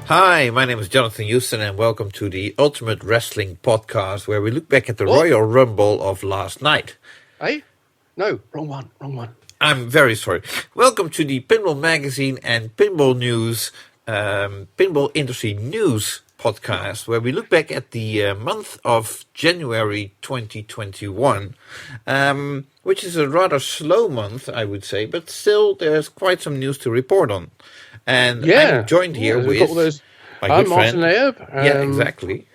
Hi, my name is Jonathan Houston, and welcome to the Ultimate Wrestling Podcast, where we look back at the Royal Rumble of last night. Eh? No, wrong one. I'm very sorry. Welcome to the Pinball Magazine and Pinball News, Pinball Industry News podcast, where we look back at the month of January 2021, which is a rather slow month, I would say, but still there's quite some news to report on. And I'm joined here with my good friend. Martin Laird. Yeah, exactly.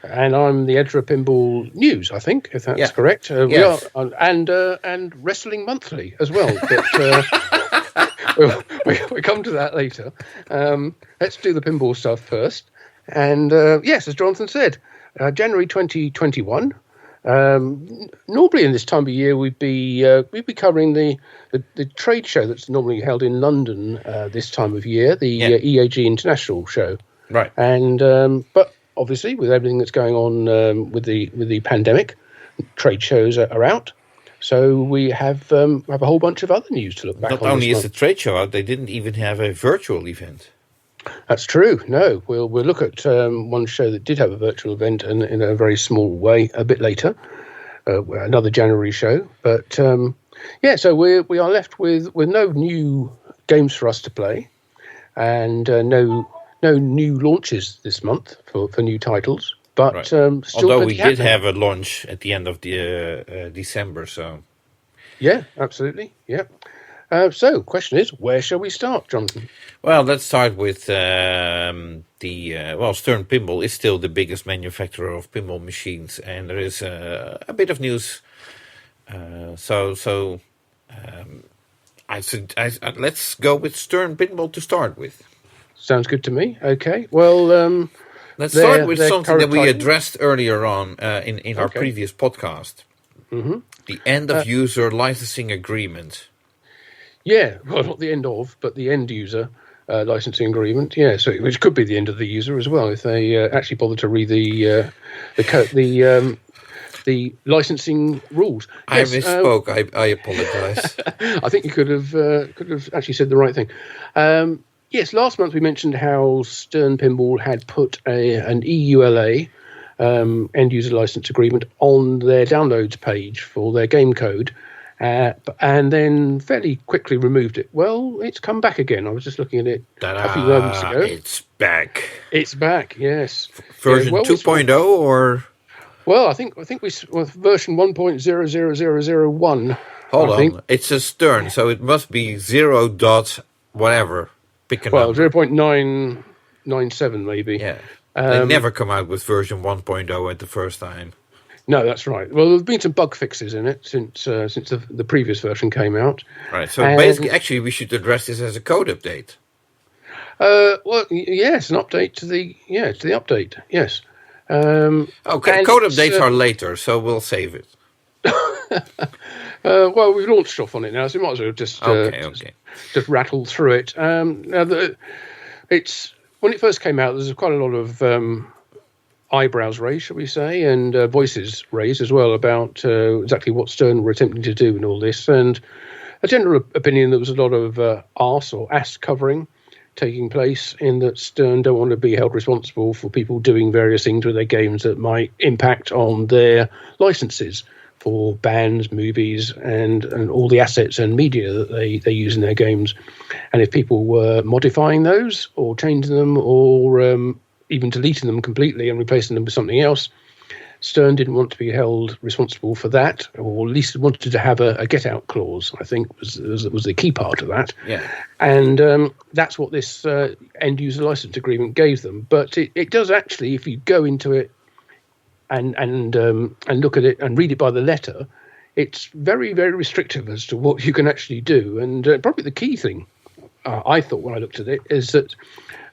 And I'm the editor of Pinball News, I think, if that's correct. Yes. We are, and Wrestling Monthly as well. But we'll come to that later. Let's do the pinball stuff first. And yes, as Jonathan said, January 2021. Normally in this time of year we'd be covering the trade show that's normally held in London this time of year, the EAG International show. Right. And but obviously with everything that's going on with the pandemic, trade shows are out. So we have a whole bunch of other news to look back on. Not only is the trade show out, they didn't even have a virtual event. That's true. No, we'll look at one show that did have a virtual event and in a very small way a bit later, another January show. But so we are left with no new games for us to play, and no new launches this month for new titles. But right. Still, although we did have a launch at the end of the December, so yeah, absolutely, yeah. So, question is, where shall we start, Jonathan? Well, let's start with Stern Pinball is still the biggest manufacturer of pinball machines, and there is a bit of news. Let's go with Stern Pinball to start with. Sounds good to me. Okay, well, let's start with something that we addressed earlier on in our previous podcast. Mm-hmm. The end of user licensing agreement. Yeah, well, not the end of, but the end user licensing agreement. Yeah, so which could be the end of the user as well if they actually bother to read the licensing rules. I misspoke. I apologize. I think you could have actually said the right thing. Yes, last month we mentioned how Stern Pinball had put an EULA end user license agreement on their downloads page for their game code. And then fairly quickly removed it. Well, it's come back again. I was just looking at it a few moments ago. It's back. It's back, yes. Version 2.0 or? Well, I think we version 1.00001. Hold on, it's a Stern, so it must be 0. whatever. Pick a number. 0.997 maybe. Yeah. They never come out with version 1.0 at the first time. No, that's right. Well, there's been some bug fixes in it since the previous version came out. Right. So basically, actually, we should address this as a code update. Well, yes, an update to the update. Yes. Okay. Code updates are later, so we'll save it. Well, we've launched stuff on it now, so we might as well just rattle through it. Now, it's when it first came out, there's quite a lot of eyebrows raised, shall we say, and voices raised as well about exactly what Stern were attempting to do in all this, and a general opinion there was a lot of arse or ass covering taking place in that Stern don't want to be held responsible for people doing various things with their games that might impact on their licenses for bands, movies, and all the assets and media that they use in their games. And if people were modifying those or changing them or even deleting them completely and replacing them with something else, Stern didn't want to be held responsible for that, or at least wanted to have a get-out clause, I think was the key part of that. Yeah. And that's what this end-user license agreement gave them. But it does actually, if you go into it and look at it and read it by the letter, it's very, very restrictive as to what you can actually do. And probably the key thing, I thought when I looked at it, is that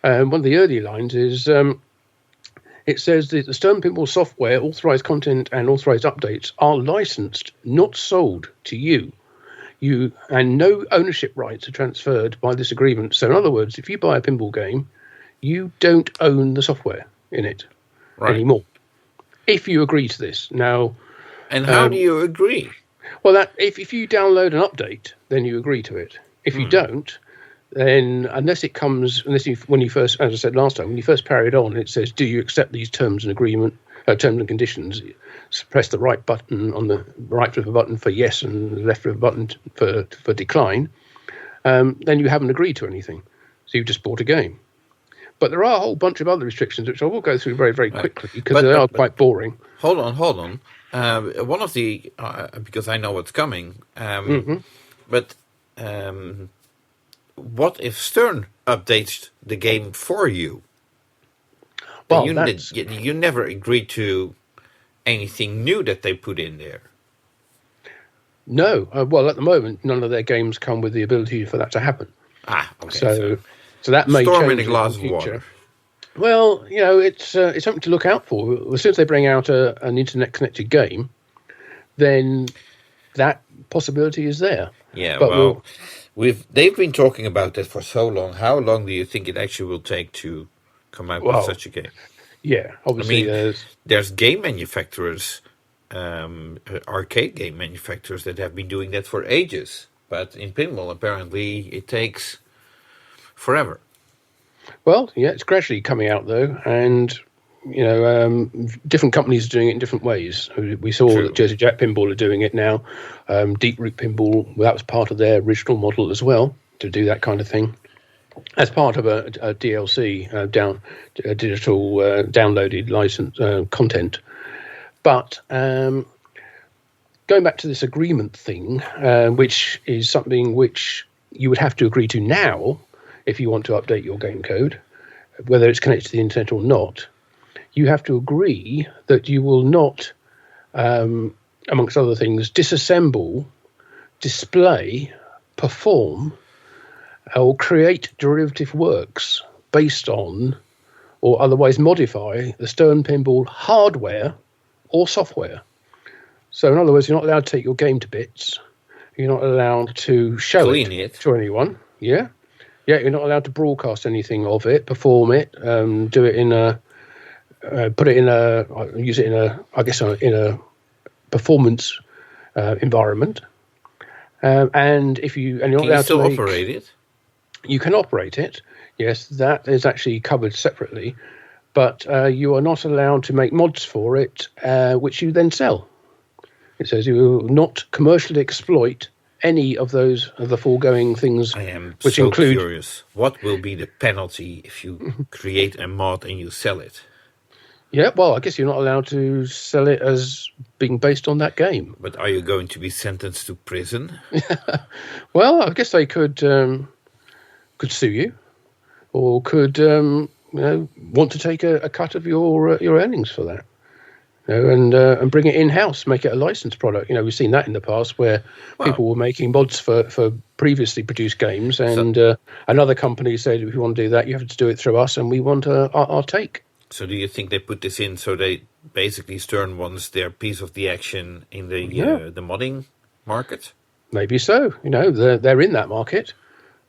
one of the early lines is it says that the Stern Pinball software, authorized content and authorized updates are licensed, not sold to you. And no ownership rights are transferred by this agreement. So in other words, if you buy a pinball game, you don't own the software in it anymore. If you agree to this. Now, and how do you agree? Well, that if you download an update, then you agree to it. If you don't, then when you first, as I said last time, when you first pair it on, it says, "Do you accept these terms and conditions?" Press the right button on the right of the button for yes and the left of the button for decline. Then you haven't agreed to anything, so you've just bought a game. But there are a whole bunch of other restrictions, which I will go through very, very quickly because they are quite boring. Hold on. One of the because I know what's coming. But what if Stern updates the game for you? Well, you never agreed to anything new that they put in there. No. Well, at the moment, none of their games come with the ability for that to happen. Okay. So that may storm change in a glass in of water. Well, it's something to look out for. As soon as they bring out an internet-connected game, then that possibility is there. Yeah, but they've been talking about that for so long. How long do you think it actually will take to come out with such a game? Yeah, obviously. There's game manufacturers, arcade game manufacturers that have been doing that for ages. But in pinball, apparently, it takes forever. Well, yeah, it's gradually coming out, though, and, different companies are doing it in different ways. We saw that Jersey Jack Pinball are doing it now. Deep Root Pinball, that was part of their original model as well, to do that kind of thing. As part of a DLC, digital downloaded license content. But going back to this agreement thing, which is something which you would have to agree to now if you want to update your game code, whether it's connected to the internet or not, you have to agree that you will not, amongst other things, disassemble, display, perform, or create derivative works based on or otherwise modify the Stern Pinball hardware or software. So in other words, you're not allowed to take your game to bits. You're not allowed to show it to anyone. Yeah. Yeah, you're not allowed to broadcast anything of it, perform it, do it use it in a performance environment. And you're not allowed to operate it. You can operate it. Yes, that is actually covered separately, but you are not allowed to make mods for it, which you then sell. It says you will not commercially exploit any of the foregoing things. I am which so include, curious. What will be the penalty if you create a mod and you sell it? Yeah, well, I guess you're not allowed to sell it as being based on that game. But are you going to be sentenced to prison? Well, I guess they could sue you, or could want to take a cut of your earnings for that. And bring it in-house, make it a licensed product. We've seen that in the past where people were making mods for previously produced games, and another company said, if you want to do that, you have to do it through us, and we want our take. So do you think they put this in so they basically Stern wants their piece of the action in the modding market? Maybe so. They're in that market.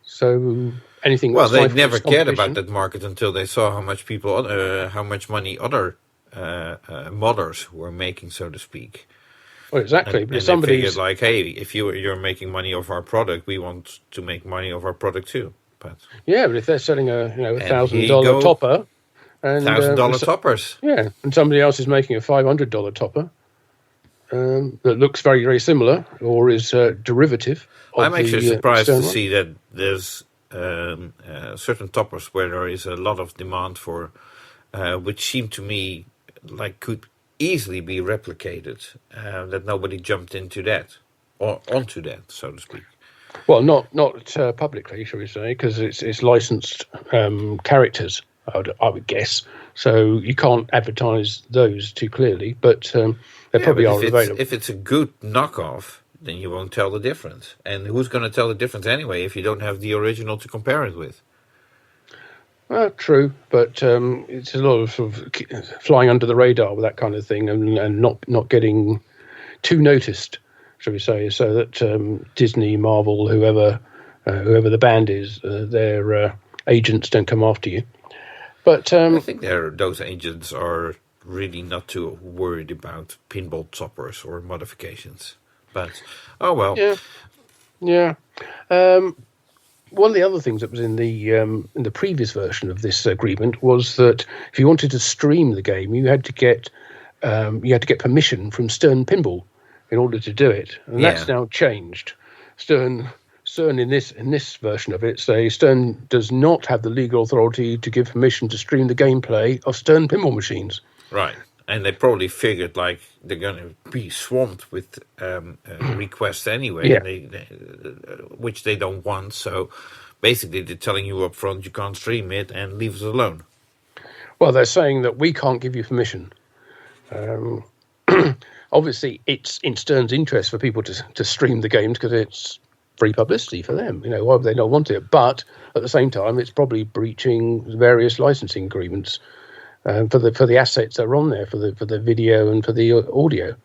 So anything. Well, they never cared about that market until they saw how much money other modders were making, so to speak. Well, exactly. And somebody figured like, hey, if you're making money off our product, we want to make money off our product too. But if they're selling a $1,000 topper, and $1,000 toppers, and somebody else is making a $500 topper that looks very, very similar or is derivative. I'm actually surprised to see that there's certain toppers where there is a lot of demand for, which seem to me like could easily be replicated, that nobody jumped into that or onto that, so to speak. Well, not publicly, shall we say, because it's licensed characters, I would guess. So you can't advertise those too clearly, but they probably are available. If it's a good knockoff, then you won't tell the difference. And who's going to tell the difference anyway if you don't have the original to compare it with? True, but it's a lot of sort of flying under the radar with that kind of thing, and not getting too noticed, shall we say, so that Disney, Marvel, whoever the band is, their agents don't come after you. But I think those agents are really not too worried about pinball toppers or modifications. But oh well. Yeah. one of the other things that was in the previous version of this agreement was that if you wanted to stream the game, you had to get permission from Stern Pinball in order to do it, and that's now changed. Stern in this version of it say Stern does not have the legal authority to give permission to stream the gameplay of Stern pinball machines. Right. And they probably figured like they're going to be swamped with requests anyway, which they don't want. So basically they're telling you up front you can't stream it and leave us alone. Well, they're saying that we can't give you permission. Obviously, it's in Stern's interest for people to stream the games because it's free publicity for them. Why would they not want it? But at the same time, it's probably breaching various licensing agreements for the assets that are on there, for the video and for the audio.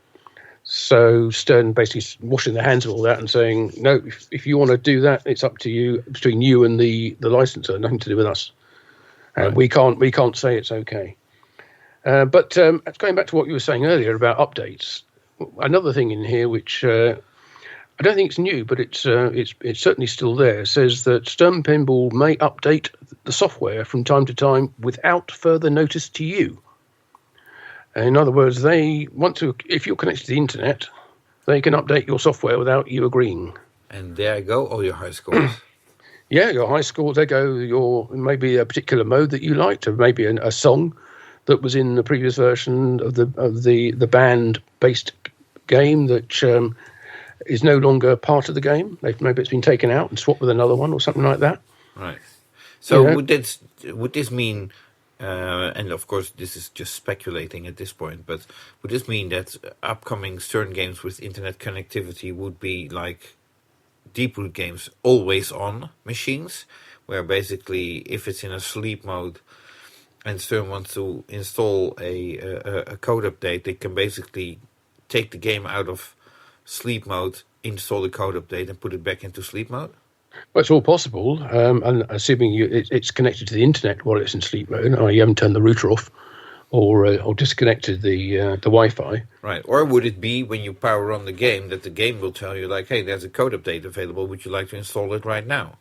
So Stern basically washing their hands of all that and saying, no, if you want to do that, it's up to you, between you and the licensor, nothing to do with us. Right. We can't say it's okay. But going back to what you were saying earlier about updates, another thing in here which I don't think it's new, but it's certainly still there. It says that Stern Pinball may update the software from time to time without further notice to you. In other words, they want to, if you're connected to the internet, they can update your software without you agreeing. And there you go, all your high scores. Yeah, your high scores. There go your maybe a particular mode that you liked, or maybe a song that was in the previous version of the band-based game that is no longer part of the game. Maybe it's been taken out and swapped with another one or something like that. Right. So would this mean, and of course this is just speculating at this point, but would this mean that upcoming Stern games with internet connectivity would be like Deep Root games always on machines, where basically if it's in a sleep mode and Stern wants to install a code update, they can basically take the game out of sleep mode, install the code update, and put it back into sleep mode? Well, it's all possible, and assuming it's connected to the internet while it's in sleep mode, or you haven't turned the router off, or disconnected the Wi-Fi. Right. Or would it be when you power on the game that the game will tell you, like, hey, there's a code update available, would you like to install it right now?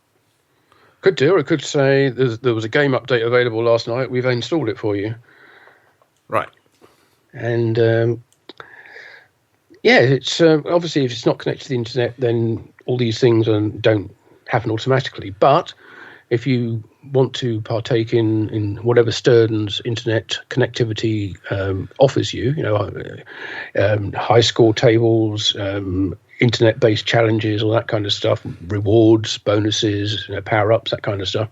Could do, or it could say there was a game update available last night, we've installed it for you. Right. And it's obviously if it's not connected to the internet, then all these things don't happen automatically. But if you want to partake in whatever Stern's internet connectivity offers you, high score tables, internet-based challenges, all that kind of stuff, rewards, bonuses, power-ups, that kind of stuff,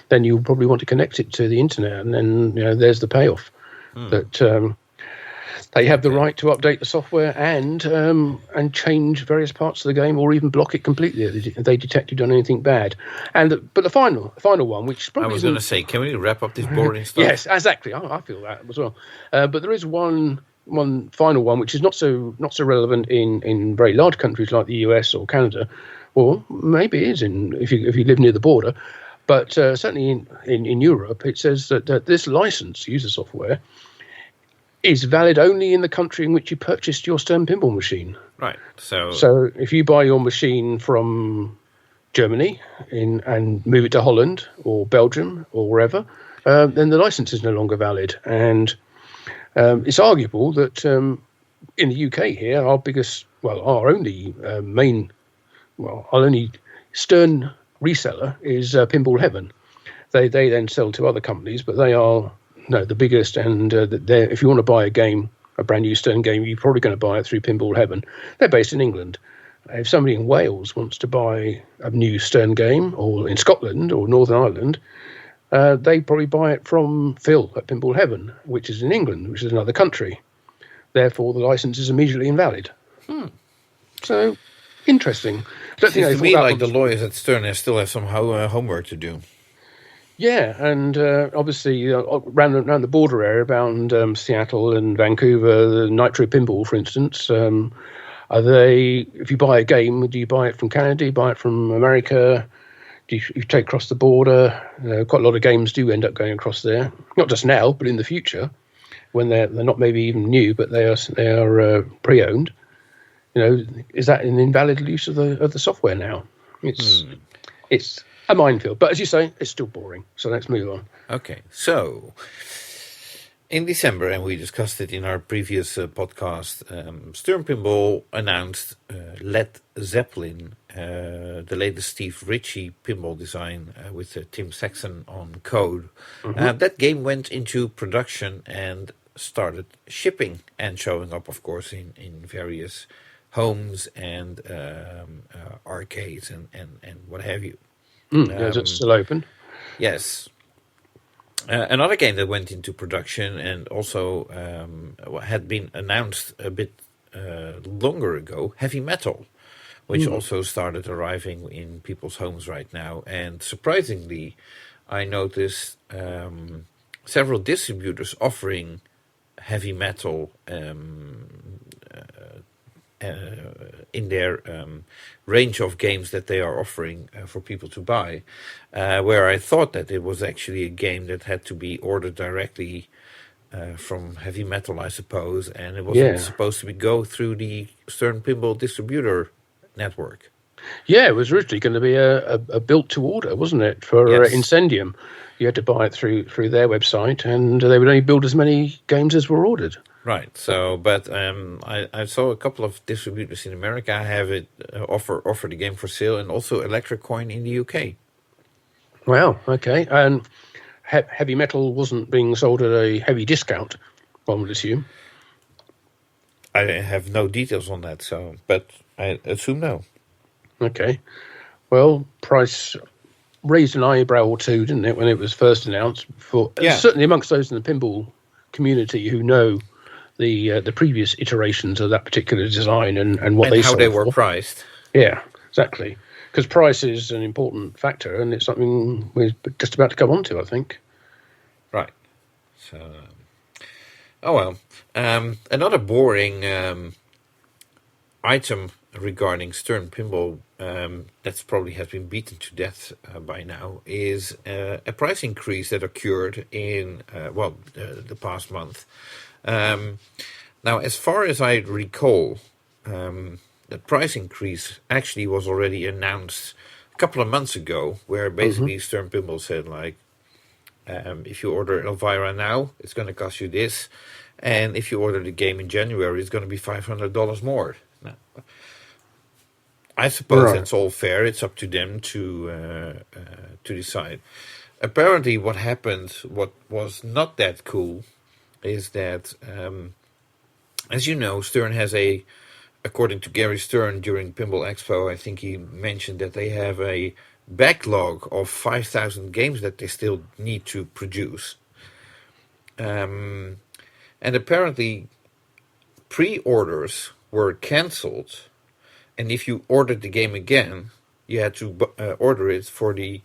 then you'll probably want to connect it to the internet, and then there's the payoff that they have the right to update the software and change various parts of the game, or even block it completely if they detect you've done anything bad. But the final one, which probably I was going to say, can we wrap up this boring stuff? Yes, exactly. I feel that as well. But there is one final one which is not so relevant in very large countries like the US or Canada, or maybe it is if you live near the border. But certainly in Europe, it says that this license, user software, is valid only in the country in which you purchased your Stern pinball machine. Right. So if you buy your machine from Germany and move it to Holland or Belgium or wherever, then the license is no longer valid. And it's arguable that in the UK here, our only Stern reseller is Pinball Heaven. They then sell to other companies, but they are the biggest, and if you want to buy a brand new Stern game, you're probably going to buy it through Pinball Heaven. They're based in England. If somebody in Wales wants to buy a new Stern game, or in Scotland or Northern Ireland, they probably buy it from Phil at Pinball Heaven, which is in England, which is another country. Therefore, the license is immediately invalid. So, interesting. Seems to me like the lawyers at Stern still have some homework to do. Yeah, and obviously around the border area, around Seattle and Vancouver, the Nitro Pinball, for instance, if you buy a game, do you buy it from Canada, do you buy it from America, do you take across the border? Quite a lot of games do end up going across there, not just now, but in the future, when they're not maybe even new, but they are pre-owned. Is that an invalid use of the software now? It's a minefield. But as you say, it's still boring. So let's move on. Okay, so in December, and we discussed it in our previous podcast, Stern Pinball announced Led Zeppelin, the latest Steve Ritchie pinball design with Tim Saxon on code. That game went into production and started shipping and showing up, of course, in various homes and arcades and what have you. Is it still open? Yes. Another game that went into production and also had been announced a bit longer ago, Heavy Metal, which also started arriving in people's homes right now. And surprisingly, I noticed several distributors offering Heavy Metal in their range of games that they are offering for people to buy, where I thought that it was actually a game that had to be ordered directly from Heavy Metal, I suppose, and it wasn't supposed to go through the Stern Pinball distributor network. Yeah, it was originally going to be a built to order, wasn't it, for Incendium? You had to buy it through their website, and they would only build as many games as were ordered. Right. So, but I saw a couple of distributors in America have it offer the game for sale, and also Electric Coin in the UK. Wow. Okay. And Heavy Metal wasn't being sold at a heavy discount, one would assume. I have no details on that, but I assume no. Okay. Well, price raised an eyebrow or two, didn't it, when it was first announced? Certainly amongst those in the pinball community who know the previous iterations of that particular design and what they sold how they for. were priced. Yeah, exactly. Because price is an important factor, and it's something we're just about to come on to, I think. Right. So, another boring item regarding Stern Pinball that's probably has been beaten to death by now is a price increase that occurred in the past month. Now, as far as I recall, the price increase actually was already announced a couple of months ago, where basically Stern Pinball said, like, if you order Elvira now, it's going to cost you this, and if you order the game in January, it's going to be $500 more. Now, I suppose that's all fair. It's up to them to decide. Apparently, what happened, what was not that cool, is that, as you know, Stern has according to Gary Stern during Pinball Expo, I think he mentioned that they have a backlog of 5,000 games that they still need to produce. And apparently, pre-orders were cancelled. And if you ordered the game again, you had to order it for the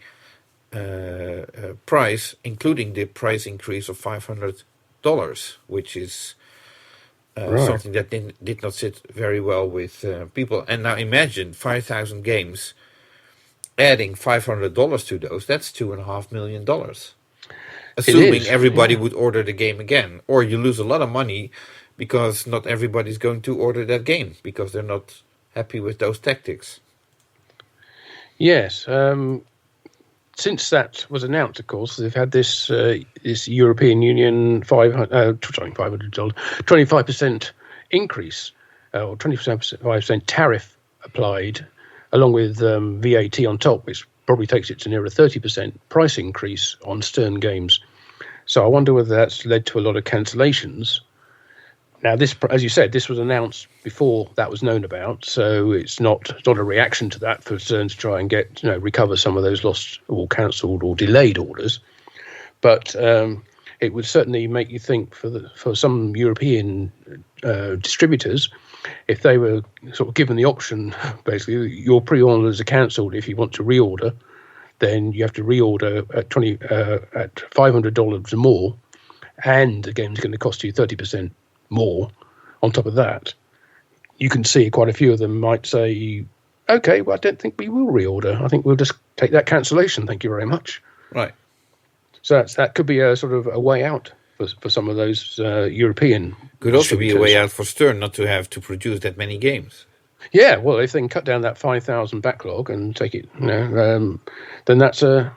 price, including the price increase of $500, which is something that did not sit very well with people. And now imagine 5,000 games, adding $500 to those, that's $2.5 million. Assuming everybody would order the game again. Or you lose a lot of money because not everybody's going to order that game because they're not happy with those tactics. Yes. Since that was announced, of course, they've had this European Union $25% increase, or 25% tariff applied, along with VAT on top, which probably takes it to near a 30% price increase on Stern games. So I wonder whether that's led to a lot of cancellations. Now, this, as you said, this was announced before that was known about, so it's not a reaction to that for Stern to try and get recover some of those lost or cancelled or delayed orders. But it would certainly make you think for some European distributors, if they were sort of given the option, basically your pre-orders are cancelled. If you want to reorder, then you have to reorder at $500 or more, and the game's going to cost you 30% more on top of that. You can see quite a few of them might say, okay, well, I don't think we will reorder. I think we'll just take that cancellation. Thank you very much. Right. So that could be a sort of a way out for some of those European. Could also be a way out for Stern not to have to produce that many games. Yeah, well, if they can cut down that 5,000 backlog and take it, then that's a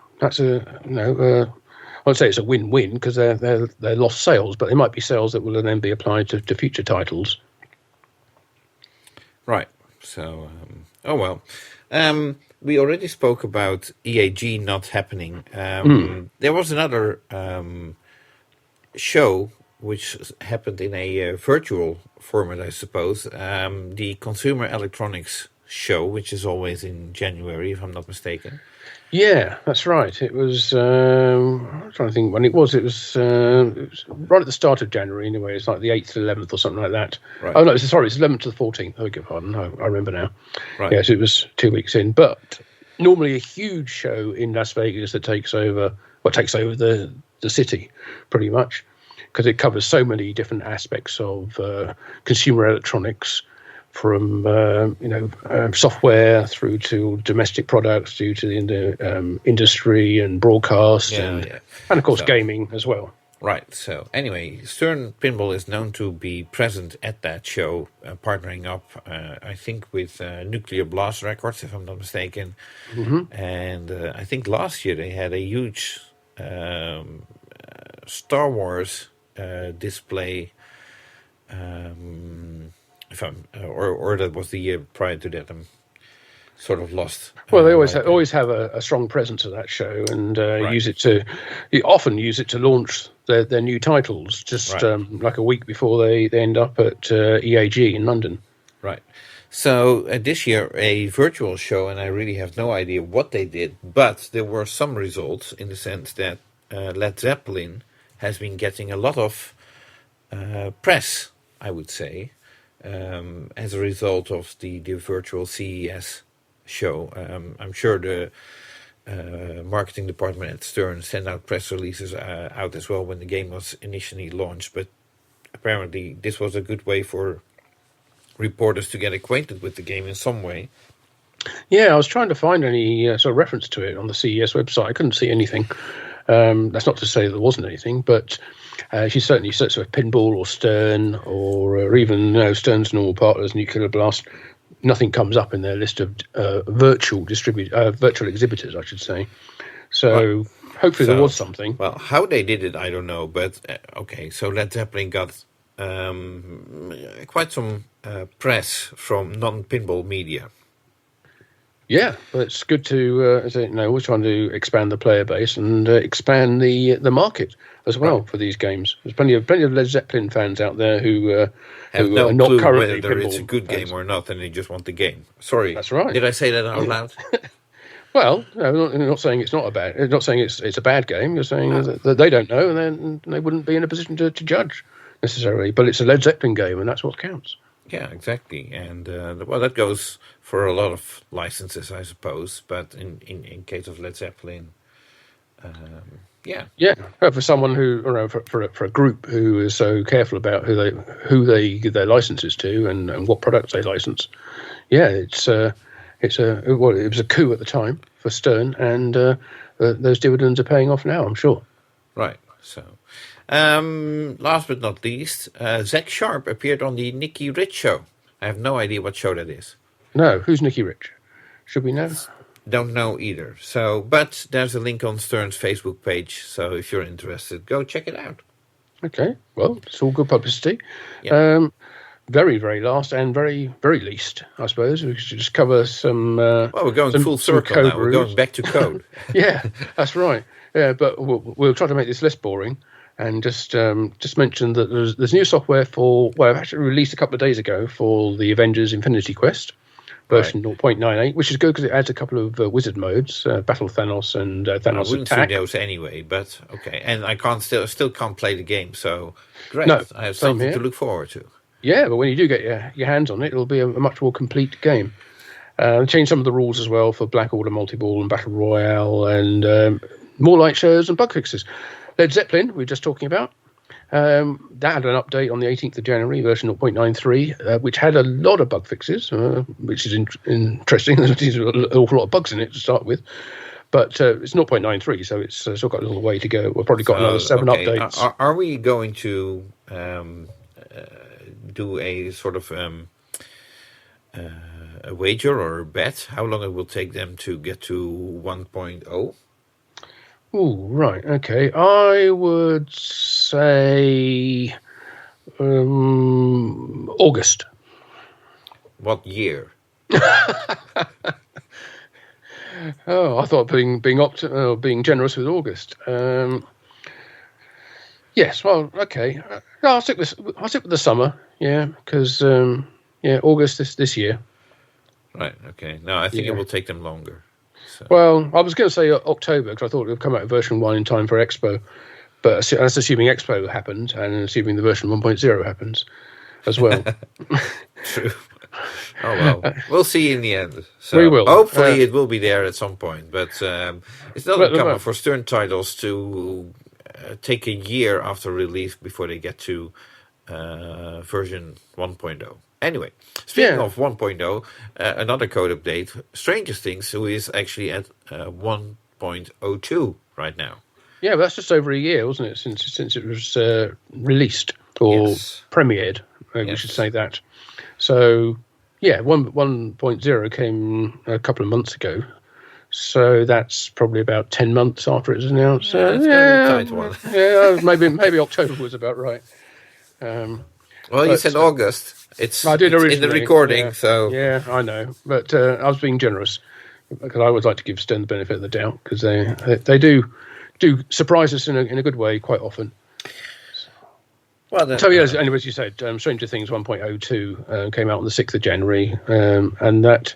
I'd say it's a win-win because they're lost sales, but they might be sales that will then be applied to future titles. Right. So, we already spoke about EAG not happening. There was another show which happened in a virtual format, I suppose. The Consumer Electronics Show, which is always in January, if I'm not mistaken. Yeah, that's right. It was, I'm trying to think when it was. It was right at the start of January anyway. It's like the 8th to 11th or something like that. Right. Oh, no, it's 11th to the 14th. I beg your pardon. No, I remember now. Right. Yes, it was 2 weeks in. But normally a huge show in Las Vegas that takes over the city pretty much because it covers so many different aspects of consumer electronics, from software through to domestic products, through to the industry and broadcast, and of course gaming as well. Right. So anyway, Stern Pinball is known to be present at that show, partnering up, I think, with Nuclear Blast Records, if I'm not mistaken. Mm-hmm. And I think last year they had a huge Star Wars display. Or that was the year prior to that. I'm sort of lost. Well, they always have a strong presence at that show, and often use it to launch their new titles. Just like a week before they end up at EAG in London. Right. So this year a virtual show, and I really have no idea what they did, but there were some results in the sense that Led Zeppelin has been getting a lot of press, I would say. As a result of the virtual CES show. I'm sure the marketing department at Stern sent out press releases out as well when the game was initially launched, but apparently this was a good way for reporters to get acquainted with the game in some way. Yeah, I was trying to find any sort of reference to it on the CES website. I couldn't see anything. That's not to say there wasn't anything, but she certainly searched for Pinball or Stern or even Stern's normal partners, Nuclear Blast. Nothing comes up in their list of virtual exhibitors, I should say. So hopefully there was something. Well, how they did it, I don't know. But okay, so Led Zeppelin got quite some press from non-pinball media. Yeah, well, it's good to, we're trying to expand the player base and expand the market as well for these games. There's plenty of Led Zeppelin fans out there who have no are not clue currently whether it's a good game or not, and they just want the game. Sorry, that's right. Did I say that out loud? Well, no, I'm not saying it's not a bad. Not saying it's a bad game. You're saying that they don't know, and then they wouldn't be in a position to judge necessarily. But it's a Led Zeppelin game, and that's what counts. Yeah, exactly. And that goes for a lot of licenses, I suppose. But in case of Led Zeppelin, for someone who, for a group who is so careful about who they give their licenses to and what products they license, it was a coup at the time for Stern, and those dividends are paying off now, I'm sure. Right. So, last but not least, Zach Sharp appeared on the Nicky Rich show. I have no idea what show that is. No, who's Nicky Rich? Should we know? Don't know either. So, but there's a link on Stern's Facebook page. So if you're interested, go check it out. Okay. Well, it's all good publicity. Yeah. Very, very last and very, very least, I suppose. We should just cover some... we're going full circle now. We're going back to code. Yeah, that's right. Yeah, but we'll try to make this less boring and just mention that there's new software I've actually released a couple of days ago for the Avengers Infinity Quest version 0.98, which is good because it adds a couple of wizard modes, Battle Thanos and Thanos I wouldn't Attack. see those anyway, but okay. And I still can't play the game, so great. No, I have something to look forward to. Yeah, but when you do get your hands on it, it'll be a much more complete game. Change some of the rules as well for Black Order Multi-Ball and Battle Royale, and more light shows and bug fixes. Led Zeppelin, we were just talking about. That had an update on the 18th of January, version 0.93, which had a lot of bug fixes, which is interesting. There's an awful lot of bugs in it to start with. But it's 0.93, so it's still got a little way to go. We've probably got another 7 updates. Are we going to do a sort of a wager or a bet how long it will take them to get to 1.0? Oh, right. Okay. I would say August. What year? Oh, I thought being generous with August. Yes. Well, okay. No, I'll stick with the summer. Yeah, because August this year. Right. Okay. No, I think it will take them longer. So. Well, I was going to say October because I thought it would come out version 1 in time for Expo, but that's assuming Expo happens and assuming the version 1.0 happens as well. True. Oh well, we'll see in the end. So we will. Hopefully, it will be there at some point. But it's not uncommon for Stern titles to take a year after release before they get to version 1.0. Anyway, speaking of 1.0, another code update, Stranger Things, who is actually at 1.02 right now. Yeah, but that's just over a year, wasn't it, since it was released or premiered? We should say that. So, 1.0 came a couple of months ago. So that's probably about 10 months after it was announced. It's a tight one. maybe October was about right. Well, you said August. I did originally. In the recording, so... Yeah, I know. But I was being generous because I always like to give Stern the benefit of the doubt because they do surprise us in a good way quite often. Well, anyway, as you said, Stranger Things 1.02 came out on the 6th of January, and that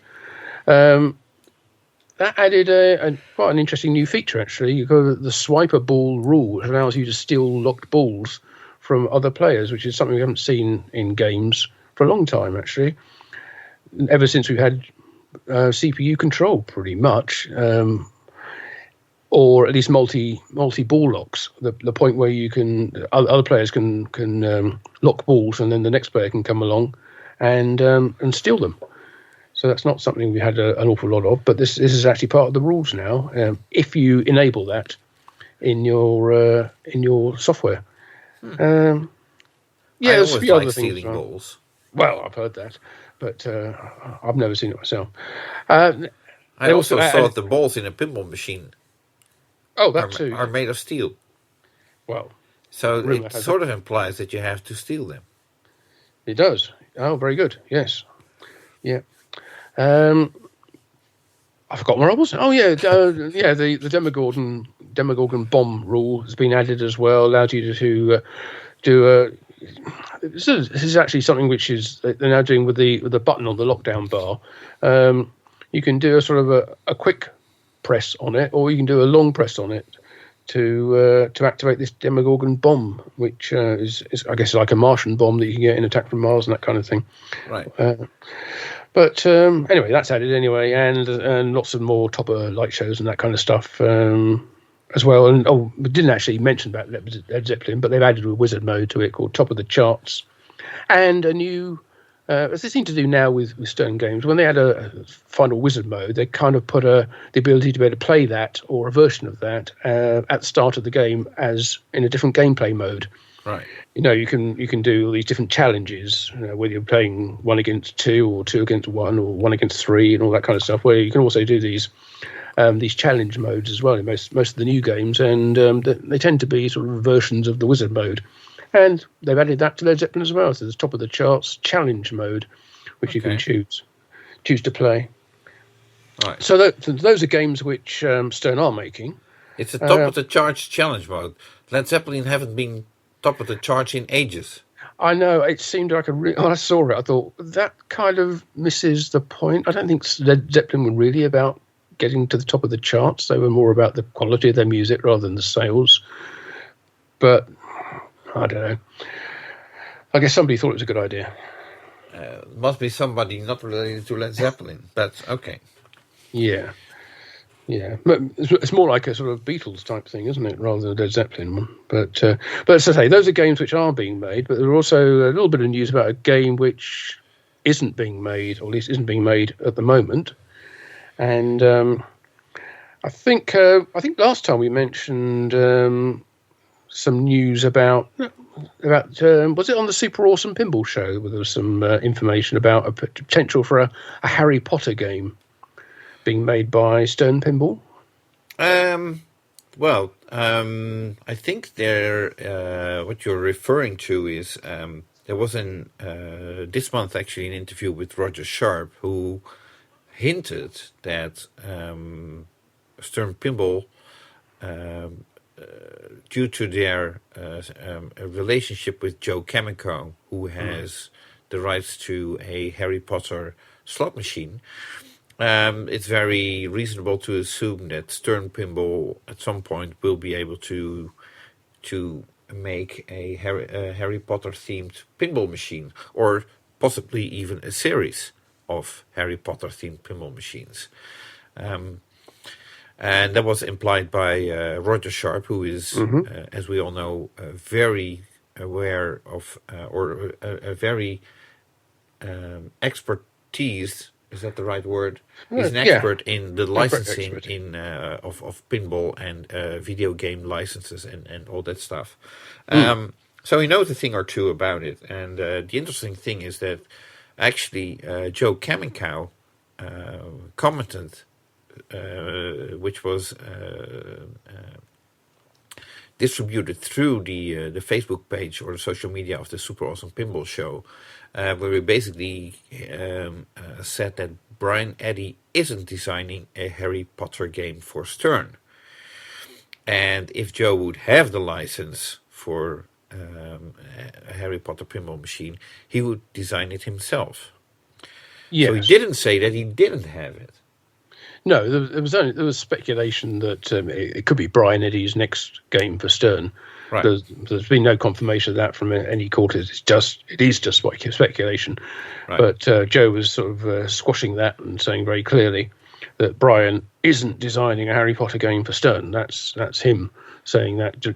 added quite an interesting new feature, actually. You got the swiper ball rule, which allows you to steal locked balls from other players, which is something we haven't seen in games for a long time, actually. Ever since we've had CPU control, pretty much, or at least multi ball locks. The point where you can other players can lock balls, and then the next player can come along and steal them. So that's not something we had an awful lot of, but this is actually part of the rules now. If you enable that in your software. I always like stealing balls. Well, I've heard that, but I've never seen it myself. I also thought the balls in a pinball machine are made of steel. Well, so it sort of implies that you have to steal them. It does. Oh, very good. Yes. Yeah. I forgot where I was. Oh, yeah. The Demogorgon bomb rule has been added as well. Allowed you to do a. This is actually something which is they're now doing with the button on the lockdown bar. You can do a sort of a quick press on it, or you can do a long press on it to activate this Demogorgon bomb, which is I guess like a Martian bomb that you can get in Attack from Mars and that kind of thing. Right. But anyway, that's added anyway, and lots of more topper light shows and that kind of stuff as well. And we didn't actually mention about Led Zeppelin, but they've added a wizard mode to it called Top of the Charts, and a new, as they seem to do now with Stern games, when they add a final wizard mode, they kind of put the ability to be able to play that or a version of that at the start of the game as in a different gameplay mode. Right. You can do all these different challenges, whether you're playing 1 against 2 or 2 against 1 or 1 against 3 and all that kind of stuff, where you can also do these challenge modes as well in most of the new games, and they tend to be sort of versions of the wizard mode. And they've added that to Led Zeppelin as well. So there's Top of the Charts challenge mode, which you can choose to play. Right. So those are games which Stern are making. It's a Top of the Charts challenge mode. Led Zeppelin haven't been top of the charts in ages. I know, it seemed like when I saw it, I thought that kind of misses the point. I don't think Led Zeppelin were really about getting to the top of the charts. They were more about the quality of their music rather than the sales. But I don't know. I guess somebody thought it was a good idea. Must be somebody not related to Led Zeppelin, but okay. Yeah. Yeah, but it's more like a sort of Beatles type thing, isn't it, rather than a Led Zeppelin one. But as I say, those are games which are being made, but there are also a little bit of news about a game which isn't being made, or at least isn't being made at the moment. And I think last time we mentioned some news about, was it on the Super Awesome Pinball Show where there was some information about a potential for a Harry Potter game being made by Stern Pinball? Well, I think what you're referring to is there was this month actually an interview with Roger Sharp who hinted that Stern Pinball, due to their relationship with Joe Camico, who has the rights to a Harry Potter slot machine, it's very reasonable to assume that Stern Pinball at some point will be able to make a Harry Potter themed pinball machine, or possibly even a series of Harry Potter themed pinball machines. And that was implied by Roger Sharp, who is, as we all know, very aware of, or a very expertise. Is that the right word? He's an expert in the licensing of pinball and video game licenses and all that stuff. So he knows a thing or two about it. And the interesting thing is that actually Joe Camico commented, which was distributed through the Facebook page or the social media of the Super Awesome Pinball Show, where we basically said that Brian Eddy isn't designing a Harry Potter game for Stern. And if Joe would have the license for a Harry Potter pinball machine, he would design it himself. Yes. So he didn't say that he didn't have it. No, there was speculation that it could be Brian Eddy's next game for Stern. Right. There's been no confirmation of that from any quarters. It is just speculation. Right. But Joe was sort of squashing that and saying very clearly that Brian isn't designing a Harry Potter game for Stern. That's him saying that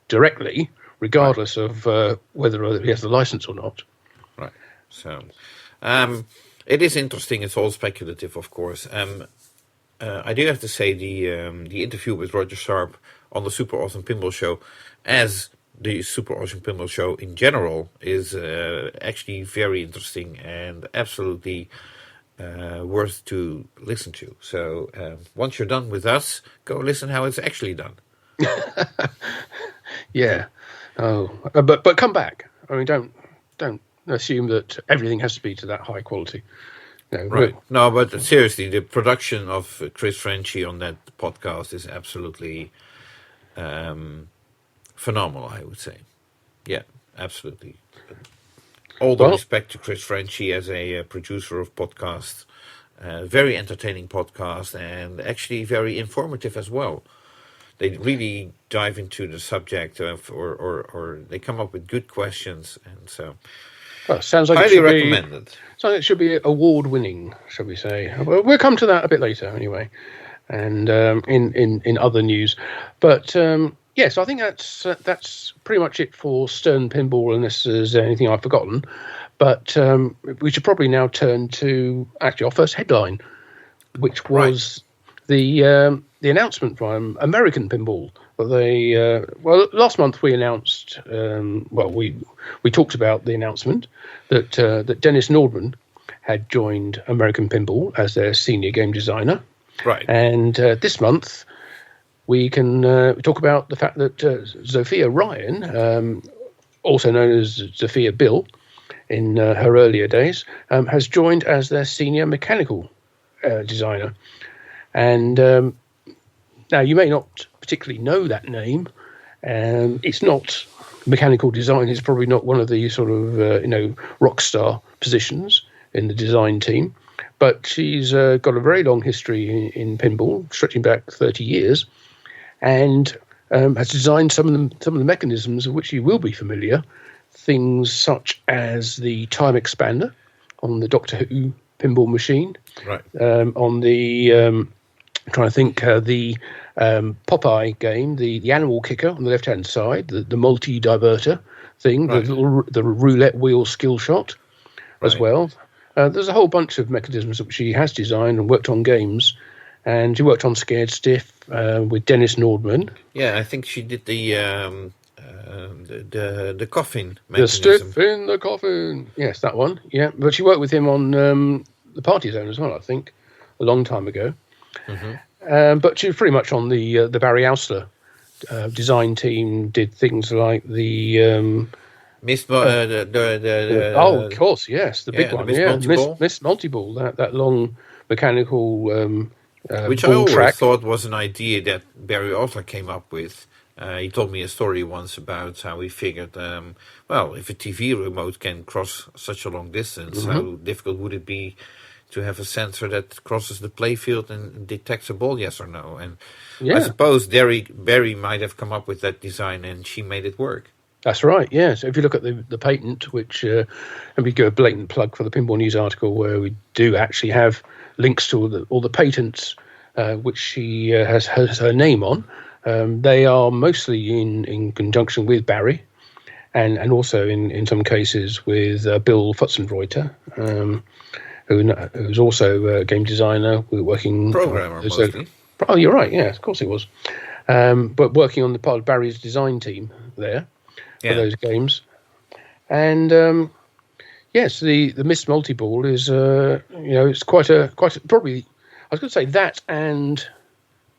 directly, regardless of whether he has the license or not. Right. So it is interesting. It's all speculative, of course. I do have to say the interview with Roger Sharp on the Super Awesome Pinball Show, as the Super Awesome Pinball Show in general, is actually very interesting and absolutely worth to listen to. So once you're done with us, go listen how it's actually done. Yeah. Oh, but come back. I mean, don't assume that everything has to be to that high quality. No, right. No, but seriously, the production of Chris Frenchy on that podcast is absolutely phenomenal, I would say. Yeah, absolutely. All the respect to Chris Frenchy as a producer of podcasts. Very entertaining podcast and actually very informative as well. They really dive into the subject or they come up with good questions, and so sounds like highly recommended. So it should be award-winning, shall we say? We'll come to that a bit later, anyway, and in other news. But yes, I think that's pretty much it for Stern Pinball, unless there's anything I've forgotten. But we should probably now turn to actually our first headline, which was the announcement from American Pinball. Last month we announced. We talked about the announcement that Dennis Nordman had joined American Pinball as their senior game designer. Right. And this month we can talk about the fact that Sophia Ryan, also known as Sophia Bill in her earlier days, has joined as their senior mechanical designer. And now you may not particularly know that name. It's not mechanical design. It's probably not one of the sort of rock star positions in the design team, but she's got a very long history in pinball, stretching back 30 years, and has designed some of the mechanisms of which you will be familiar. Things such as the time expander on the Doctor Who pinball machine, right? On the I'm trying to think, the Popeye game, the animal kicker on the left-hand side, the multi-diverter thing, right. the roulette wheel skill shot as well. There's a whole bunch of mechanisms which she has designed and worked on games. And she worked on Scared Stiff with Dennis Nordman. Yeah, I think she did the the coffin mechanism. The stiff in the coffin. Yes, that one. Yeah, but she worked with him on the Party Zone as well, I think, a long time ago. Mm-hmm. But she was pretty much on the Barry Ausler design team. Did things like the of course, yes, the big one, Miss Multi-Ball, that long mechanical which I always thought was an idea that Barry Ausler came up with. He told me a story once about how he figured, if a TV remote can cross such a long distance, how difficult would it be to have a sensor that crosses the playfield and detects a ball, yes or no? And I suppose Barry might have come up with that design, and she made it work. That's right, yeah. So if you look at the patent, which, and we go a blatant plug for the Pinball News article, where we do actually have links to all the patents which she has her name on. They are mostly in conjunction with Barry, and also in some cases with Bill Futzenreuter, who's also a game designer. We're working programmer mostly. Oh, you're right. Yeah, of course it was. But working on the part of Barry's design team there. For those games, and yes, the Miss Multi-Ball is it's quite probably, I was going to say that, and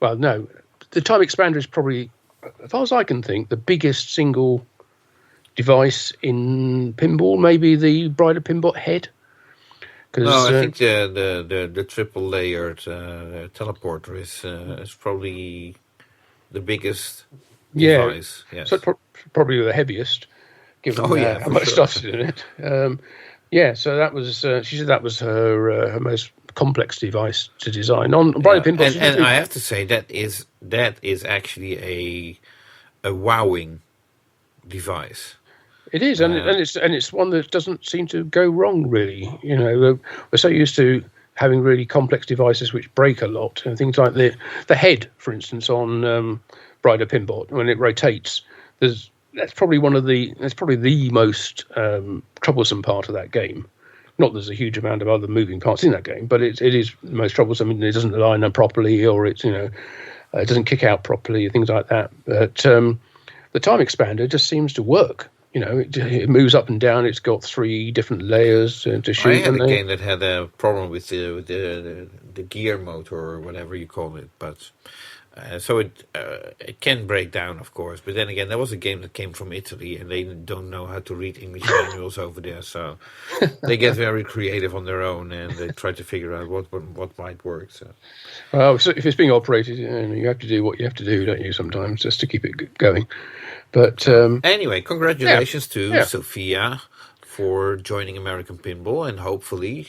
the Time Expander is probably, as far as I can think, the biggest single device in pinball. Maybe the Brider Pinbot head. No, I think the triple layered teleporter is probably the biggest device. Yes. So probably the heaviest, given how much stuff's in it. So that was. She said that was her most complex device to design on Brider Pinball. And I have to say that is actually a wowing device. It is, and it's one that doesn't seem to go wrong really. We're so used to having really complex devices which break a lot, and things like the head, for instance, on Brider Pinball, when it rotates. That's probably the most troublesome part of that game. Not there's a huge amount of other moving parts in that game, but it is the most troublesome. It doesn't line up properly, or it doesn't kick out properly, things like that. But the Time Expander just seems to work. It moves up and down. It's got 3 different layers to shoot. I had a game that had a problem with the gear motor or whatever you call it, but. So it can break down, of course. But then again, that was a game that came from Italy, and they don't know how to read English manuals over there. So they get very creative on their own, and they try to figure out what might work. So, so if it's being operated, you have to do what you have to do, don't you? Sometimes just to keep it going. But anyway, congratulations to Sophia for joining American Pinball, and hopefully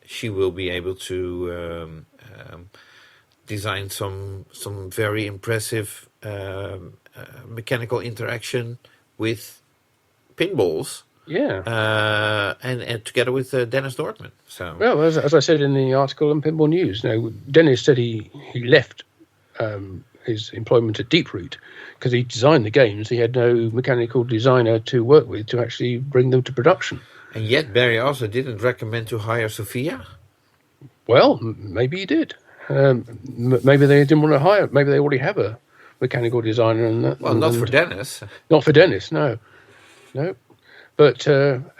she will be able to. Design some very impressive mechanical interaction with pinballs. And together with Dennis Dortmund. So as I said in the article on Pinball News, Dennis said he left his employment at Deeproot because he designed the games. He had no mechanical designer to work with to actually bring them to production. And yet Barry also didn't recommend to hire Sophia? Well, maybe he did. Maybe they didn't want to hire. Maybe they already have a mechanical designer. Not for Dennis. Not for Dennis, no. But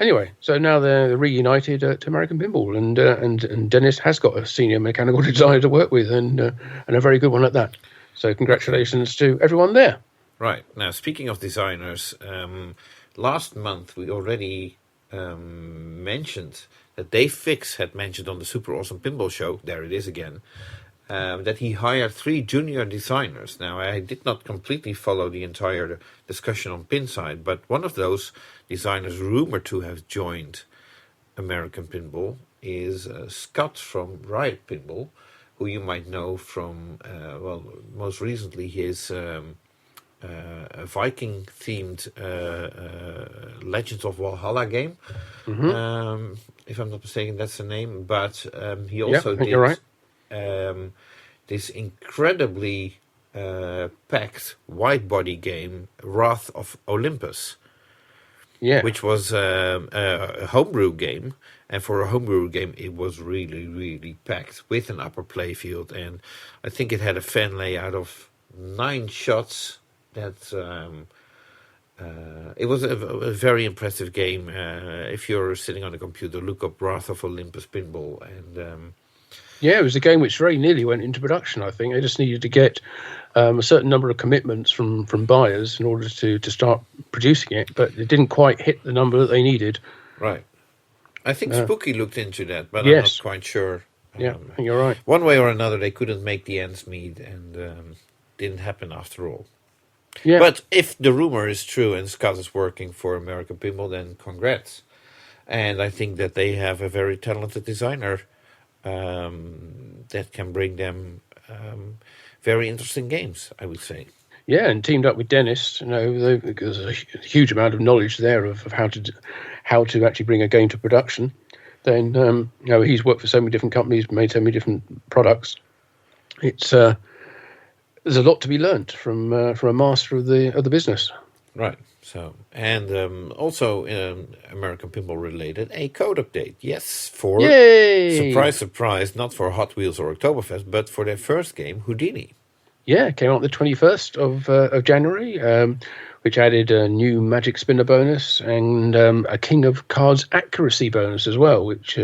anyway, so now they're reunited at American Pinball, and Dennis has got a senior mechanical designer to work with, and a very good one at that. So congratulations to everyone there. Right. Now, speaking of designers, last month we already mentioned that Dave Fix had mentioned on the Super Awesome Pinball Show, there it is again, that he hired 3 junior designers. Now, I did not completely follow the entire discussion on Pinside, but one of those designers rumored to have joined American Pinball is Scott from Riot Pinball, who you might know from, most recently his a Viking-themed Legends of Valhalla game. Mm-hmm. If I'm not mistaken, that's the name. But he also did right. This incredibly packed wide-body game, Wrath of Olympus, which was a homebrew game. And for a homebrew game, it was really, really packed with an upper playfield. And I think it had a fan layout of 9 shots that It was a very impressive game. If you're sitting on a computer, look up Wrath of Olympus Pinball. And yeah, it was a game which very nearly went into production, I think. They just needed to get a certain number of commitments from buyers in order to start producing it, but it didn't quite hit the number that they needed. Right. I think Spooky looked into that, but yes. I'm not quite sure. Yeah, I think you're right. One way or another, they couldn't make the ends meet, and didn't happen after all. Yeah. But if the rumor is true and Scott is working for American Pinball, then congrats. And I think that they have a very talented designer that can bring them very interesting games, I would say. Yeah, and teamed up with Dennis, there's a huge amount of knowledge there of how to actually bring a game to production. Then he's worked for so many different companies, made so many different products. It's there's a lot to be learnt from a master of the business. Right. So, and also American Pinball related, a code update. Yes, for Yay! surprise, not for Hot Wheels or Oktoberfest, but for their first game, Houdini. Yeah, it came out the 21st of January, which added a new Magic Spinner bonus and a King of Cards accuracy bonus as well, which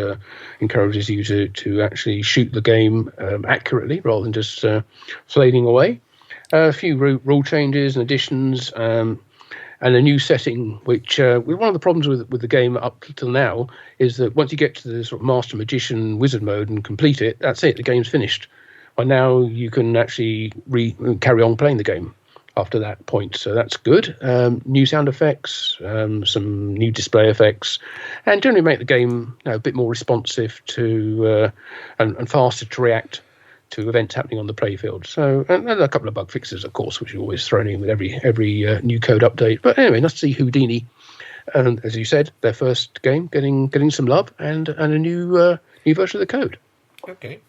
encourages you to actually shoot the game accurately rather than just flading away. A few rule changes and additions, and a new setting, which one of the problems with the game up till now is that once you get to the sort of Master Magician Wizard mode and complete it, that's it, the game's finished. And now you can actually carry on playing the game after that point, so that's good. New sound effects, some new display effects, and generally make the game a bit more responsive to and faster to react to events happening on the playfield. So, and a couple of bug fixes, of course, which are always thrown in with every new code update. But anyway, nice to see Houdini, and as you said, their first game getting some love and a new version of the code. Okay.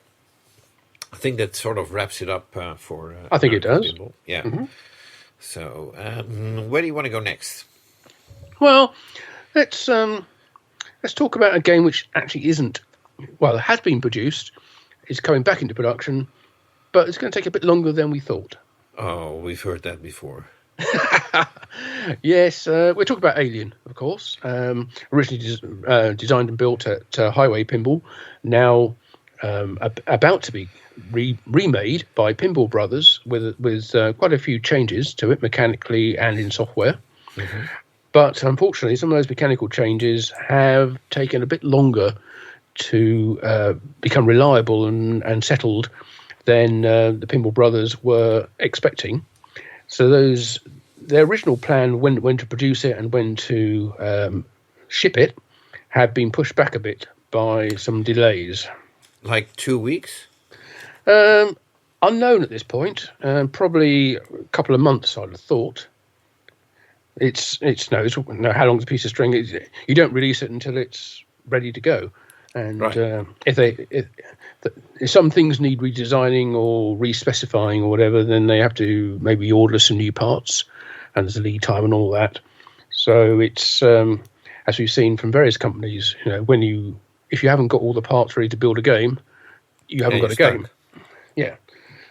I think that sort of wraps it up for. I think it does. Pinball. Yeah. Mm-hmm. So, where do you want to go next? Well, let's talk about a game which actually isn't. Well, it has been produced. It's coming back into production, but it's going to take a bit longer than we thought. Oh, we've heard that before. Yes, we're talking about Alien, of course. Originally designed and built at Highway Pinball, now about to be remade by Pinball Brothers with quite a few changes to it mechanically and in software. Mm-hmm. But unfortunately, some of those mechanical changes have taken a bit longer to become reliable and settled than the Pinball Brothers were expecting. So their original plan when to produce it and when to ship it had been pushed back a bit by some delays. Like 2 weeks? Unknown at this point. Probably a couple of months, I'd have thought. It's how long's a piece of string? You don't release it until it's ready to go. And right. If some things need redesigning or respecifying or whatever, then they have to maybe order some new parts, and there's a lead time and all that. So it's as we've seen from various companies, if you haven't got all the parts ready to build a game, you haven't got a game. Yeah.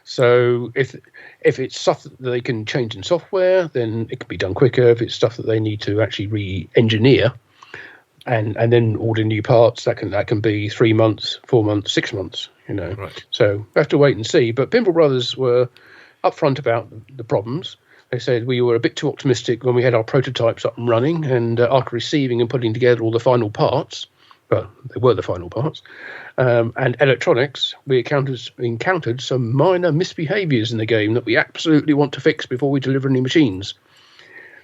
So if it's stuff that they can change in software, then it can be done quicker. If it's stuff that they need to actually re-engineer and then order new parts, that can be 3 months, 4 months, 6 months. Right. So we have to wait and see. But Pinball Brothers were upfront about the problems. They said we were a bit too optimistic when we had our prototypes up and running, and after receiving and putting together all the final parts. Well, they were the final parts. And electronics, we encountered some minor misbehaviours in the game that we absolutely want to fix before we deliver any machines.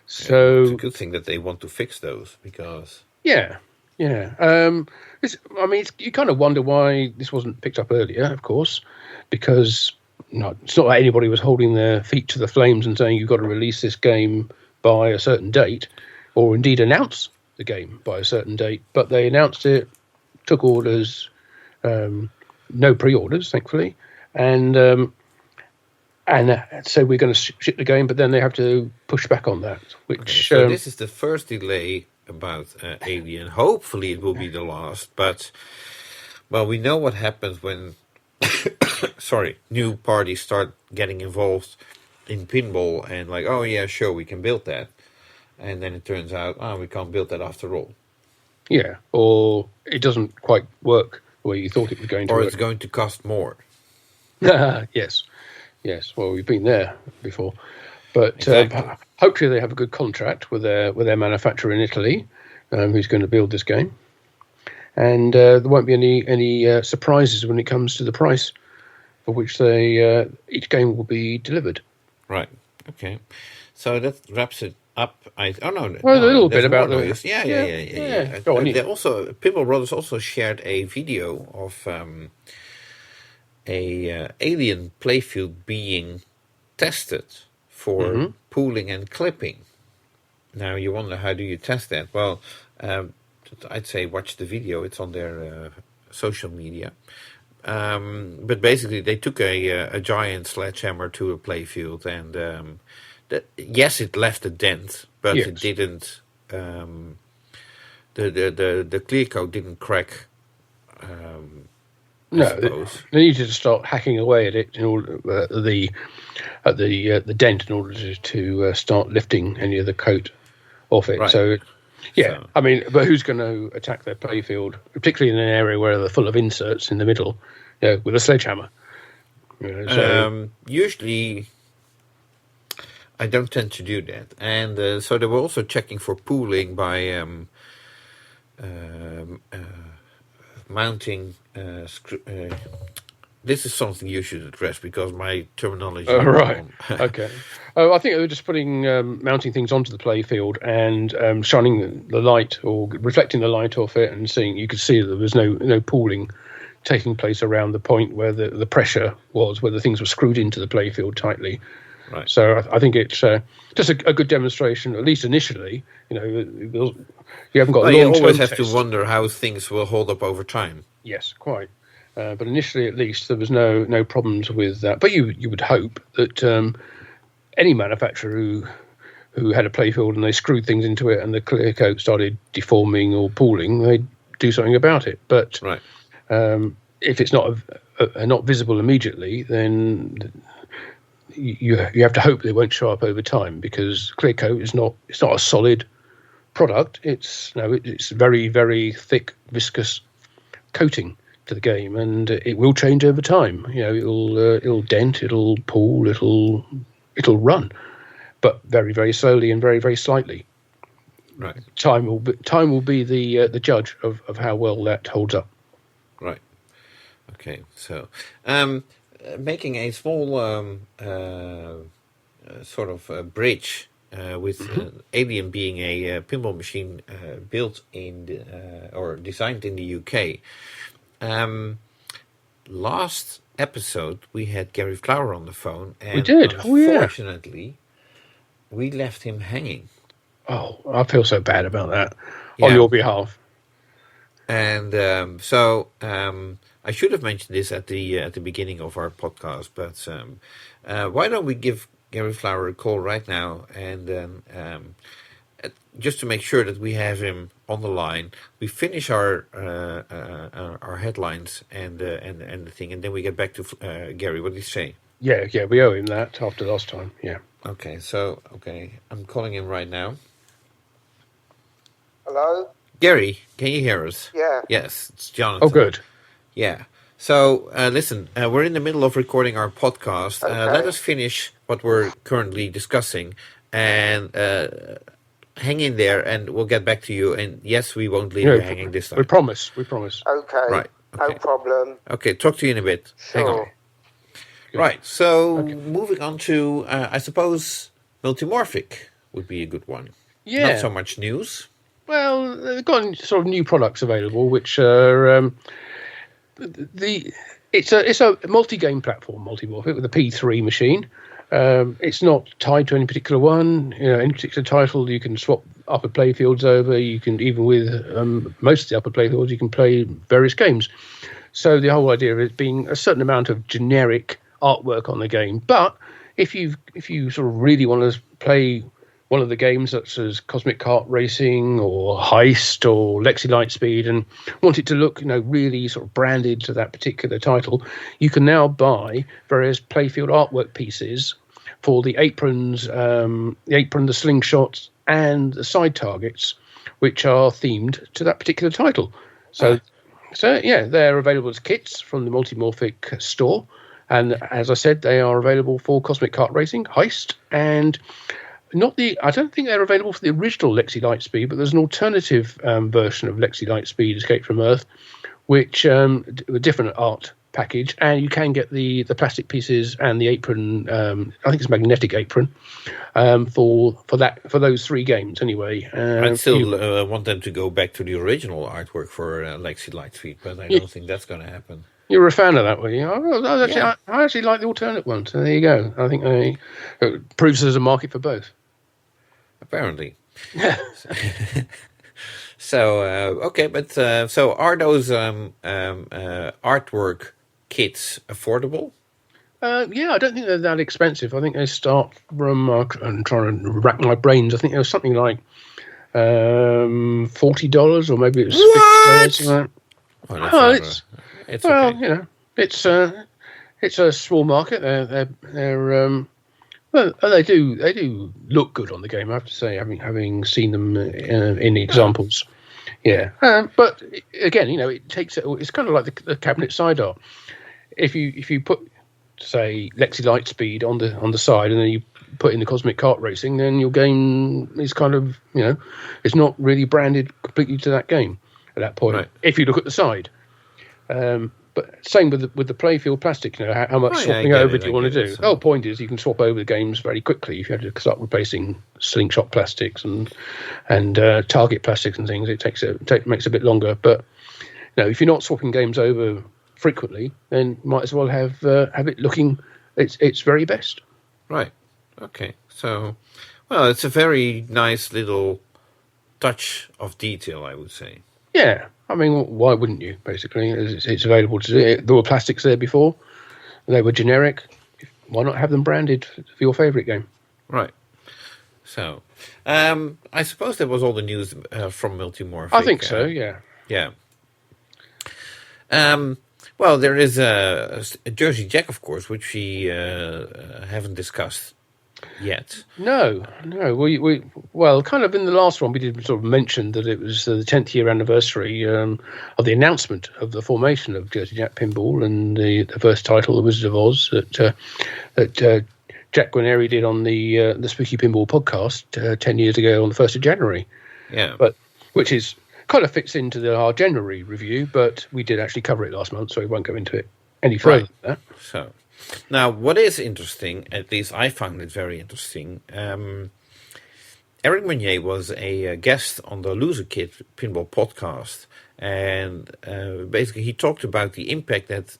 So it's a good thing that they want to fix those, because... Yeah. You kind of wonder why this wasn't picked up earlier, of course, because it's not like anybody was holding their feet to the flames and saying you've got to release this game by a certain date, or indeed announce the game by a certain date, but they announced it, took orders, no pre-orders, thankfully, and so we're going to ship the game, but then they have to push back on that. Which so this is the first delay about Alien. Hopefully, it will be the last. But we know what happens when new parties start getting involved in pinball and like, oh yeah, sure, we can build that. and then it turns out, we can't build that after all. Yeah, or it doesn't quite work the way you thought it was going to work. Or it's going to cost more. Yes. Well, we've been there before. But exactly. Hopefully they have a good contract with their manufacturer in Italy, who's going to build this game. And there won't be any surprises when it comes to the price for which each game will be delivered. Right. Okay. So that wraps it up. A little bit about the news. Yeah. Go on, they also, Pinball Brothers also shared a video of a alien playfield being tested for pooling and clipping. Now you wonder, how do you test that? Well, I'd say watch the video. It's on their social media. But basically, they took a giant sledgehammer to a playfield, and yes, it left a dent, but it didn't. The clear coat didn't crack. No, they needed to start hacking away at it in order the dent in order to start lifting any of the coat off it. Right. So, I mean, but who's going to attack their playfield, particularly in an area where they're full of inserts in the middle, with a sledgehammer? Usually, I don't tend to do that, and so they were also checking for pooling by mounting. This is something you should address because my terminology. Right. Okay. I think they were just putting mounting things onto the playfield and shining the light or reflecting the light off it, and you could see that there was no pooling taking place around the point where the pressure was, where the things were screwed into the playfield tightly. Right. So I think it's just a good demonstration, at least initially. You haven't got. You always have to wonder how things will hold up over time. Yes, quite. But initially, at least, there was no problems with that. But you would hope that any manufacturer who had a playfield and they screwed things into it and the clear coat started deforming or pooling, they'd do something about it. But if it's not visible immediately, then you have to hope they won't show up over time, because clear coat is not a solid product. It's very, very thick, viscous coating to the game, and it will change over time. It'll dent, it'll pool, it'll run, but very, very slowly and very, very slightly. Right. Time will be the judge of how well that holds up. Right. Okay. So, making a small sort of bridge with Alien being a pinball machine built in or designed in the UK. Last episode we had Gary Flower on the phone, and we did. Unfortunately, we left him hanging. Oh, I feel so bad about that on your behalf. And so I should have mentioned this at the beginning of our podcast, but why don't we give Gary Flower a call right now, and then just to make sure that we have him on the line, we finish our headlines and the thing, and then we get back to Gary. What did he say? Yeah, we owe him that after last time. Yeah. Okay, I'm calling him right now. Hello? Gary, can you hear us? Yeah. Yes, it's Jonathan. Oh, good. Yeah. So, listen, we're in the middle of recording our podcast. Okay. Let us finish what we're currently discussing, and hang in there, and we'll get back to you. And yes, we won't leave you hanging this time. We promise. Okay. Right. Okay. No problem. Okay, talk to you in a bit. Sure. Hang on. Good. Right, so moving on to, I suppose, multimorphic would be a good one. Yeah. Not so much news. Well, they've got sort of new products available, which are it's a multi-game platform, multimorphic, with a P3 machine. It's not tied to any particular one. Any particular title, you can swap upper playfields over. You can, even with most of the upper playfields, you can play various games. So the whole idea of it being a certain amount of generic artwork on the game. But if you sort of really want to play one of the games such as Cosmic Kart Racing or Heist or Lexi Lightspeed and want it to look, really sort of branded to that particular title, you can now buy various playfield artwork pieces for the aprons, the slingshot, and the side targets, which are themed to that particular title. So yeah, they're available as kits from the Multimorphic store. And as I said, they are available for Cosmic Kart Racing, Heist, and I don't think they're available for the original Lexi Lightspeed, but there's an alternative version of Lexi Lightspeed Escape from Earth, which a different art package, and you can get the plastic pieces and the apron. I think it's magnetic apron for those 3 games anyway. I'd still want them to go back to the original artwork for Lexi Lightspeed, but I don't think that's going to happen. You're a fan of that, were you? I actually like the alternate one. So there you go. I think it proves there's a market for both. Apparently. Yeah. So okay, but so are those artwork kits affordable? Yeah, I don't think they're that expensive. I think they start from. I'm trying to rack my brains. I think it was something like $40, or maybe it was $50. It's okay. You know, it's a small market. They're well, they do look good on the game, I have to say, having seen them in the examples. Yeah, but again, you know, it's kind of like the cabinet side art. If you put, say, Lexi Lightspeed on the side, and then you put in the Cosmic Kart Racing, then your game is kind of, you know, it's not really branded completely to that game at that point. Right. If you look at the side. But same with the playfield plastic, you know, how much swapping over do you want to do? The whole point is you can swap over the games very quickly. If you have to start replacing slingshot plastics and target plastics and things, it makes a bit longer. But you know, if you're not swapping games over frequently, then might as well have it looking its very best. Right. Okay. So, well, it's a very nice little touch of detail, I would say. Yeah. I mean, why wouldn't you, basically? It's available to do it. There were plastics there before. They were generic. Why not have them branded for your favourite game? Right. So, I suppose that was all the news from Multimorphic. I think so, yeah. Yeah. Well, there is a Jersey Jack, of course, which we haven't discussed yet. No. We well, kind of in the last one, we did sort of mention that it was the 10th year anniversary of the announcement of the formation of Jersey Jack Pinball, and the first title, The Wizard of Oz, that Jack Guarneri did on the Spooky Pinball podcast 10 years ago on the 1st of January. Yeah. But which is kind of fits into our January review, but we did actually cover it last month, so we won't go into it any further than that. So, now, what is interesting, at least I found it very interesting, Eric Meunier was a guest on the Loser Kid Pinball podcast, and basically he talked about the impact that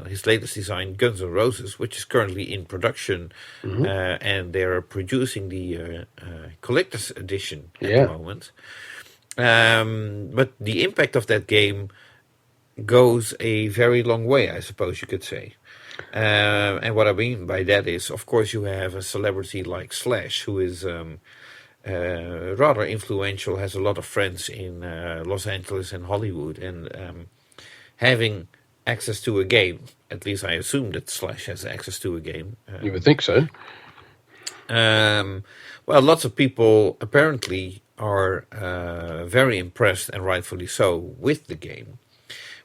his latest design, Guns N' Roses, which is currently in production, and they're producing the collector's edition at the moment. But the impact of that game goes a very long way, I suppose you could say. And what I mean by that is, of course, you have a celebrity like Slash, who is rather influential, has a lot of friends in Los Angeles and Hollywood, and having access to a game, at least I assume that Slash has access to a game. You would think so. Well, lots of people apparently are very impressed, and rightfully so, with the game,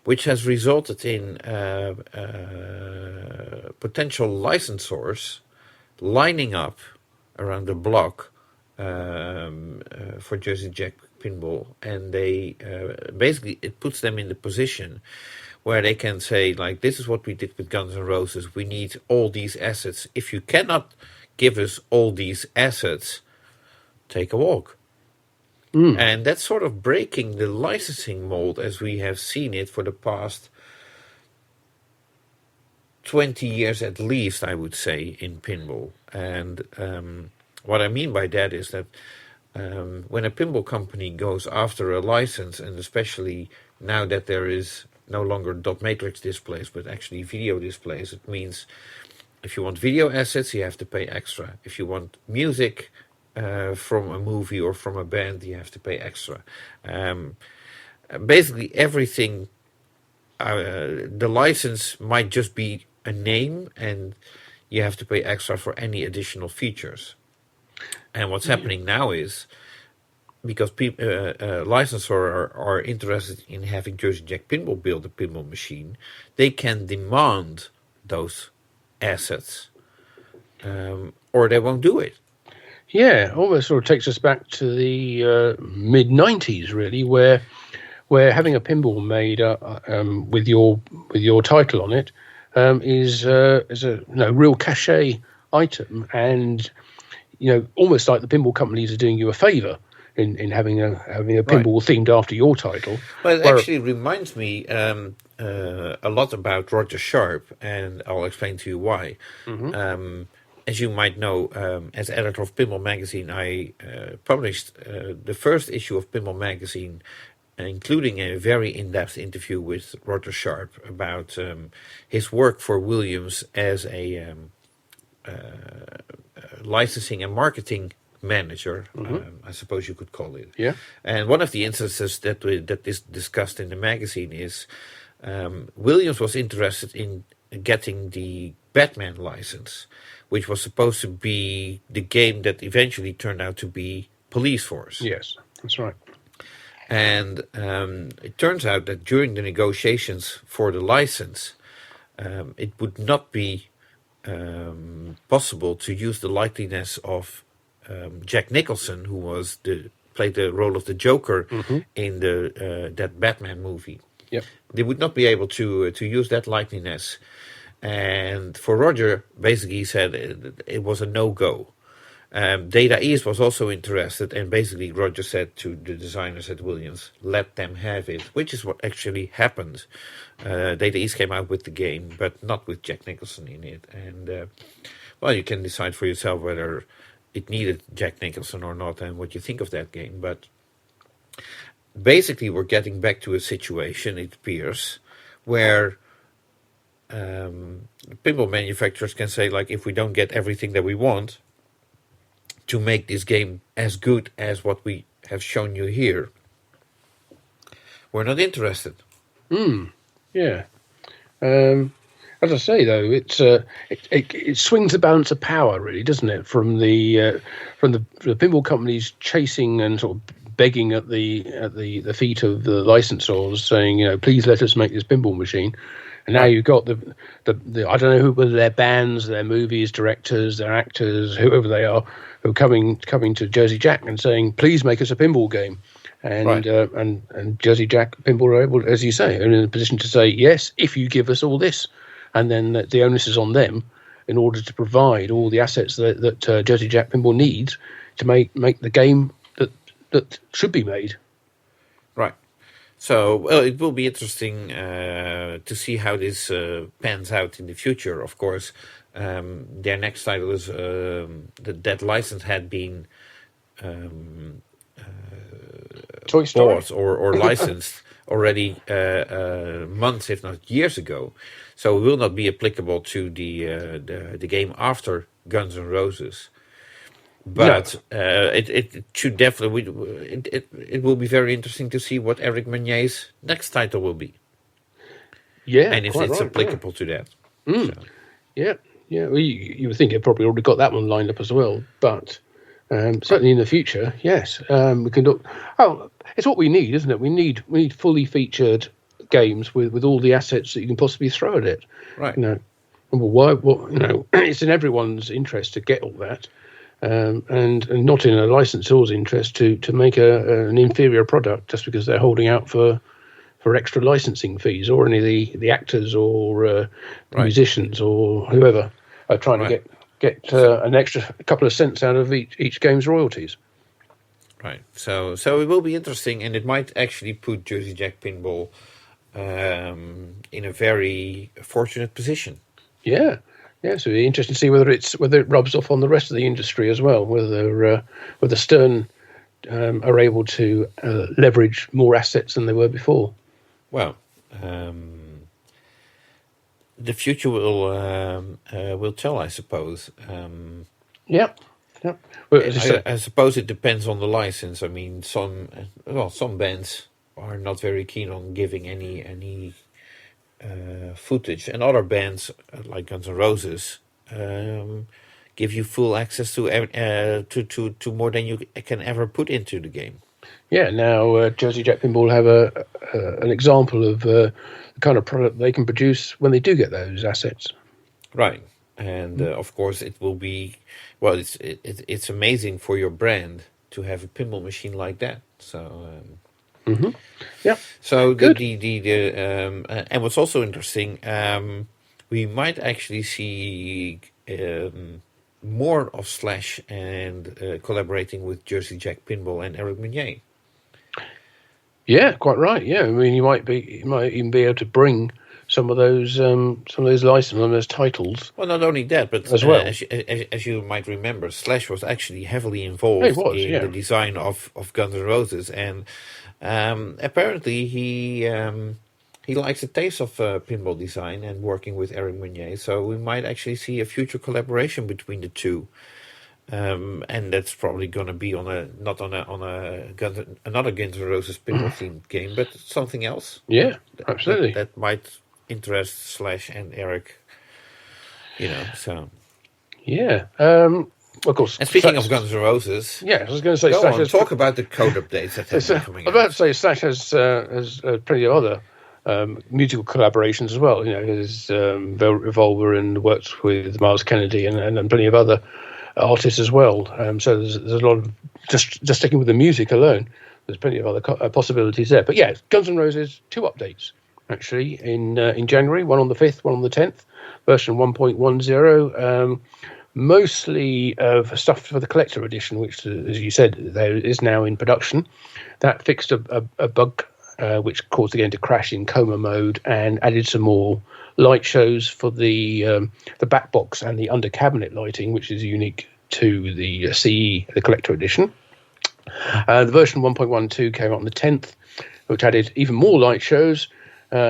which has resulted in potential licensors lining up around the block for Jersey Jack Pinball, and they basically, it puts them in the position where they can say, like, this is what we did with Guns N' Roses, we need all these assets. If you cannot give us all these assets, take a walk. And that's sort of breaking the licensing mold as we have seen it for the past 20 years at least, I would say, in pinball. And what I mean by that is that when a pinball company goes after a license, and especially now that there is no longer dot matrix displays, but actually video displays, it means if you want video assets, you have to pay extra. If you want music from a movie or from a band, you have to pay extra. Basically everything, the license might just be a name, and you have to pay extra for any additional features. And what's happening now is, because licensors are interested in having Jersey Jack Pinball build a pinball machine, they can demand those assets, or they won't do it. Yeah, almost sort of takes us back to the mid '90s, really, where having a pinball made with your title on it is a real cachet item, and almost like the pinball companies are doing you a favour in having a pinball themed after your title. Well, it actually reminds me a lot about Roger Sharp, and I'll explain to you why. Mm-hmm. As you might know, as editor of Pinball Magazine, I published the first issue of Pinball Magazine, including a very in-depth interview with Roger Sharp about his work for Williams as a licensing and marketing manager, I suppose you could call it. Yeah. And one of the instances that is discussed in the magazine is Williams was interested in getting the Batman license, which was supposed to be the game that eventually turned out to be Police Force. Yes, that's right. And it turns out that during the negotiations for the license, it would not be possible to use the likeliness of Jack Nicholson, who played the role of the Joker in that Batman movie. Yep. They would not be able to use that likeliness. And for Roger, basically he said it was a no-go. Data East was also interested, and basically Roger said to the designers at Williams, let them have it, which is what actually happened. Data East came out with the game, but not with Jack Nicholson in it. And, well, you can decide for yourself whether it needed Jack Nicholson or not and what you think of that game. But basically we're getting back to a situation, it appears, where pinball manufacturers can say, like, if we don't get everything that we want to make this game as good as what we have shown you here, we're not interested. Yeah. As I say, though, it swings the balance of power, really, doesn't it? From the pinball companies chasing and sort of begging at the feet of the licensors, saying, please let us make this pinball machine. And now you've got the I don't know whether they're bands, their movies, directors, their actors, whoever they are, who are coming to Jersey Jack and saying, please make us a pinball game. And and Jersey Jack Pinball are able, as you say, are in a position to say, yes, if you give us all this. And then the onus is on them in order to provide all the assets that Jersey Jack Pinball needs to make the game that should be made. Right. So, well, it will be interesting to see how this pans out in the future. Of course, their next title is that license had been Toy Story bought or licensed already months, if not years ago. So it will not be applicable to the game after Guns N' Roses. But it should definitely, it will be very interesting to see what Eric Meunier's next title will be. Yeah, and if it's applicable to that. So. Yeah. Well, you would think it probably already got that one lined up as well, but certainly in the future, yes, we can look. Oh, it's what we need, isn't it? We need fully featured games with all the assets that you can possibly throw at it. Right. Why? It's in everyone's interest to get all that. And not in a licensor's interest to make an inferior product just because they're holding out for extra licensing fees, or any of the actors or musicians or whoever are trying to get an extra couple of cents out of each game's royalties. Right. So it will be interesting, and it might actually put Jersey Jack Pinball in a very fortunate position. Yeah. Yeah, so it'll be interesting to see whether it rubs off on the rest of the industry as well. Whether Stern are able to leverage more assets than they were before. Well, the future will tell, I suppose. Yeah. Well, I suppose it depends on the license. I mean, some bands are not very keen on giving any footage, and other bands like Guns N' Roses give you full access to more than you can ever put into the game. Yeah, now Jersey Jack Pinball have an example of the kind of product they can produce when they do get those assets. Right, and of course it will be, well, it's amazing for your brand to have a pinball machine like that. So yeah. So good. And what's also interesting, we might actually see more of Slash and collaborating with Jersey Jack Pinball and Eric Meunier. Yeah, quite right. Yeah, I mean, you might even be able to bring some of those licenses on those titles. Well, not only that, but as well, as you might remember, Slash was actually heavily involved in the design of Guns N' Roses, and apparently he likes the taste of pinball design and working with Eric Meunier. So we might actually see a future collaboration between the two. And that's probably going to be another Guns N' Roses pinball themed game, but something else. Yeah, absolutely. That might interest Slash and Eric. So. Yeah. Of course. And speaking of Guns N' Roses, yeah, I was going to say, talk about the code updates that have been coming out. I was about to say, Slash has plenty of other musical collaborations as well. There's Revolver and works with Miles Kennedy and plenty of other artists as well. So there's a lot of just sticking with the music alone. There's plenty of other possibilities there. But yeah, Guns N' Roses 2 updates actually in January. One on the 5th, one on the 10th. Version 1.10. Mostly of stuff for the collector edition, which, as you said, there is now in production. That fixed a bug which caused the game to crash in coma mode and added some more light shows for the back box and the under cabinet lighting, which is unique to the CE, the collector edition. The version 1.12 came out on the 10th, which added even more light shows,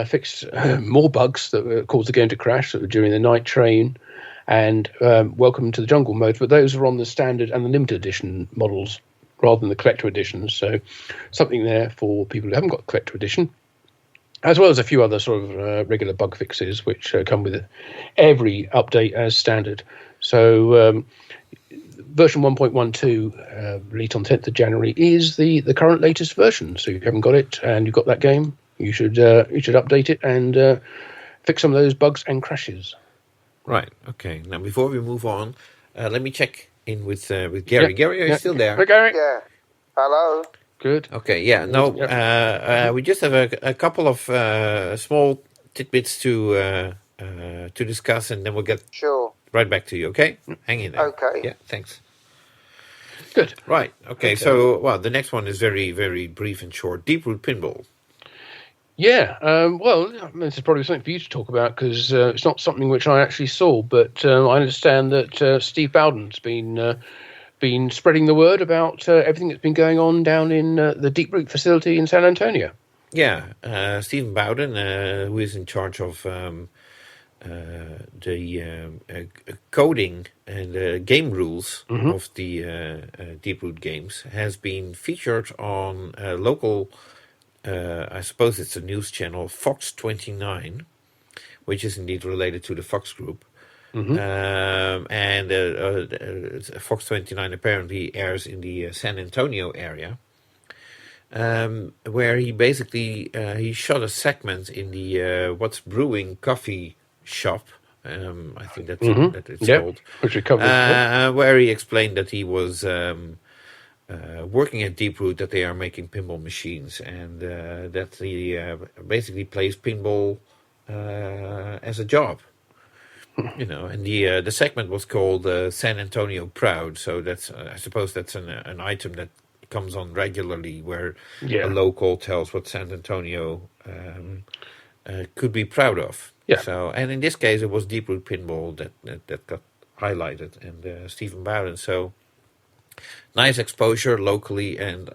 fixed more bugs that caused the game to crash during the night train, and Welcome to the Jungle mode. But those are on the standard and the limited edition models rather than the collector editions. So something there for people who haven't got the collector edition, as well as a few other sort of regular bug fixes which come with every update as standard. So version 1.12 released on 10th of January is the current latest version. So if you haven't got it and you've got that game, you should update it and fix some of those bugs and crashes. Right. Okay. Now, before we move on, let me check in with Gary. Yeah. Gary, are you still there? Hey, Gary. Yeah. Hello. Good. Okay. Yeah. No. We just have a couple of small tidbits to discuss, and then we'll get right back to you. Okay. Hang in there. Okay. Yeah. Thanks. Good. Right. Okay. So, the next one is very, very brief and short. Deep-root pinball. Yeah, well, this is probably something for you to talk about because it's not something which I actually saw, but I understand that Steve Bowden's been spreading the word about everything that's been going on down in the Deep Root facility in San Antonio. Yeah, Stephen Bowden, who is in charge of the coding and game rules of the Deep Root games, has been featured on local... I suppose it's a news channel, Fox 29, which is indeed related to the Fox Group. And Fox 29 apparently airs in the San Antonio area, where he basically he shot a segment in the What's Brewing coffee shop. I think that's that it's called. Which we covered, where he explained that he was... working at Deep Root, that they are making pinball machines, and that he basically plays pinball as a job. And the segment was called San Antonio Proud. So that's I suppose that's an item that comes on regularly, where a local tells what San Antonio could be proud of. Yeah. So, and in this case, it was Deep Root Pinball that got highlighted, and Stephen Bowden. So. Nice exposure locally, and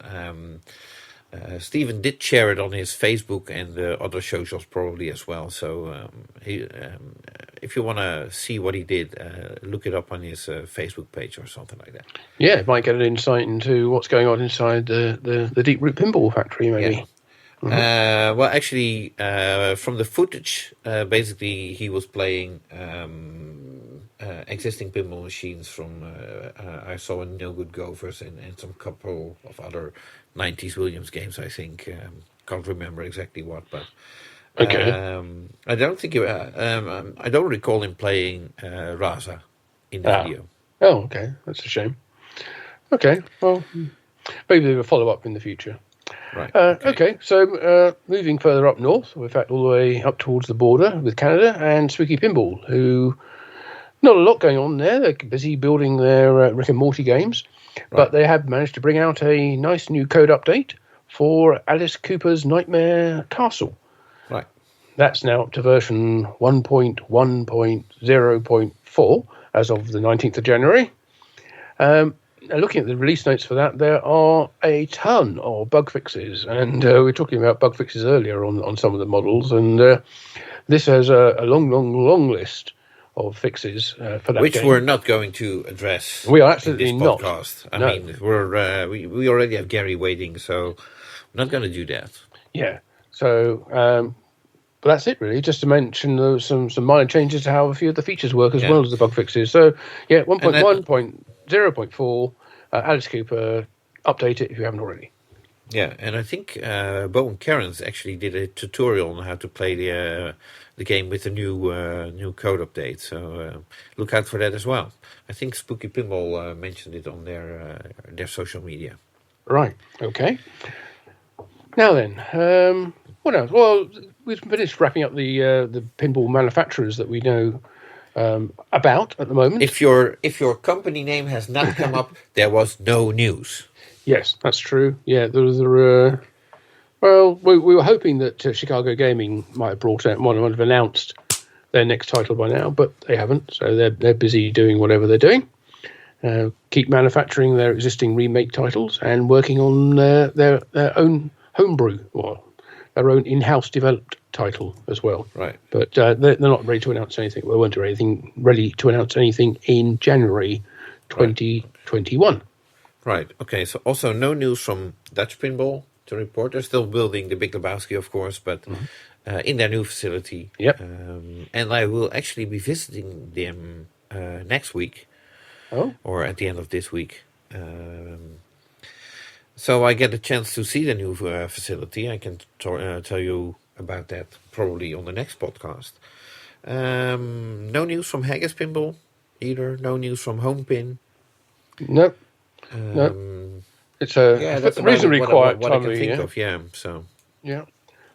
Stephen did share it on his Facebook and other socials probably as well. So if you want to see what he did, look it up on his Facebook page or something like that. Yeah, might get an insight into what's going on inside the Deep Root Pinball factory, maybe. Yeah. Well, actually, from the footage, basically he was playing existing pinball machines from I saw in No Good Govers and some couple of other 90s Williams games, I think. Can't remember exactly what, but Okay. I don't think I don't recall him playing Raza in the video. Oh, okay. That's a shame. Okay. Well, maybe they will follow up in the future. Right. Okay. So moving further up north, in fact, all the way up towards the border with Canada and Spooky Pinball, who not a lot going on there. They're busy building their Rick and Morty games, but they have managed to bring out a nice new code update for Alice Cooper's Nightmare Castle. Right. That's now up to version 1.1.0.4 as of the 19th of January. Looking at the release notes for that, there are a ton of bug fixes, and we were talking about bug fixes earlier on some of the models, and this has a long list of fixes for that which game. We're not going to address. We are absolutely in this not. Podcast. I mean, we already have Gary waiting, so we're not going to do that. Yeah. So, but that's it really. Just to mention some minor changes to how a few of the features work as well as the bug fixes. So, yeah, 1.1.0.4, Alice Cooper, update it if you haven't already. Yeah, and I think Bo and Karen's actually did a tutorial on how to play the game with the new code update. So look out for that as well. I think Spooky Pinball mentioned it on their social media. Right. Okay. Now then, what else? Well, we've finished wrapping up the pinball manufacturers that we know about at the moment. If your company name has not come up, there was no news. Yes, that's true. Yeah, there was well, we were hoping that Chicago Gaming might have brought out, might have announced their next title by now, but they haven't. So they're busy doing whatever they're doing. Keep manufacturing their existing remake titles and working on their own homebrew, or their own in-house developed title as well. Right. But they're not ready to announce anything. They weren't ready to announce anything in January 2021. Right. Okay. So also no news from Dutch Pinball to report. They're still building the Big Lebowski, of course, but in their new facility. Yep. And I will actually be visiting them next week. Oh. Or at the end of this week. So I get a chance to see the new facility. I can tell you about that probably on the next podcast. No news from Haggis Pinball either. No news from Home Pin. Nope. No, it's a reasonably quiet time of year. Yeah.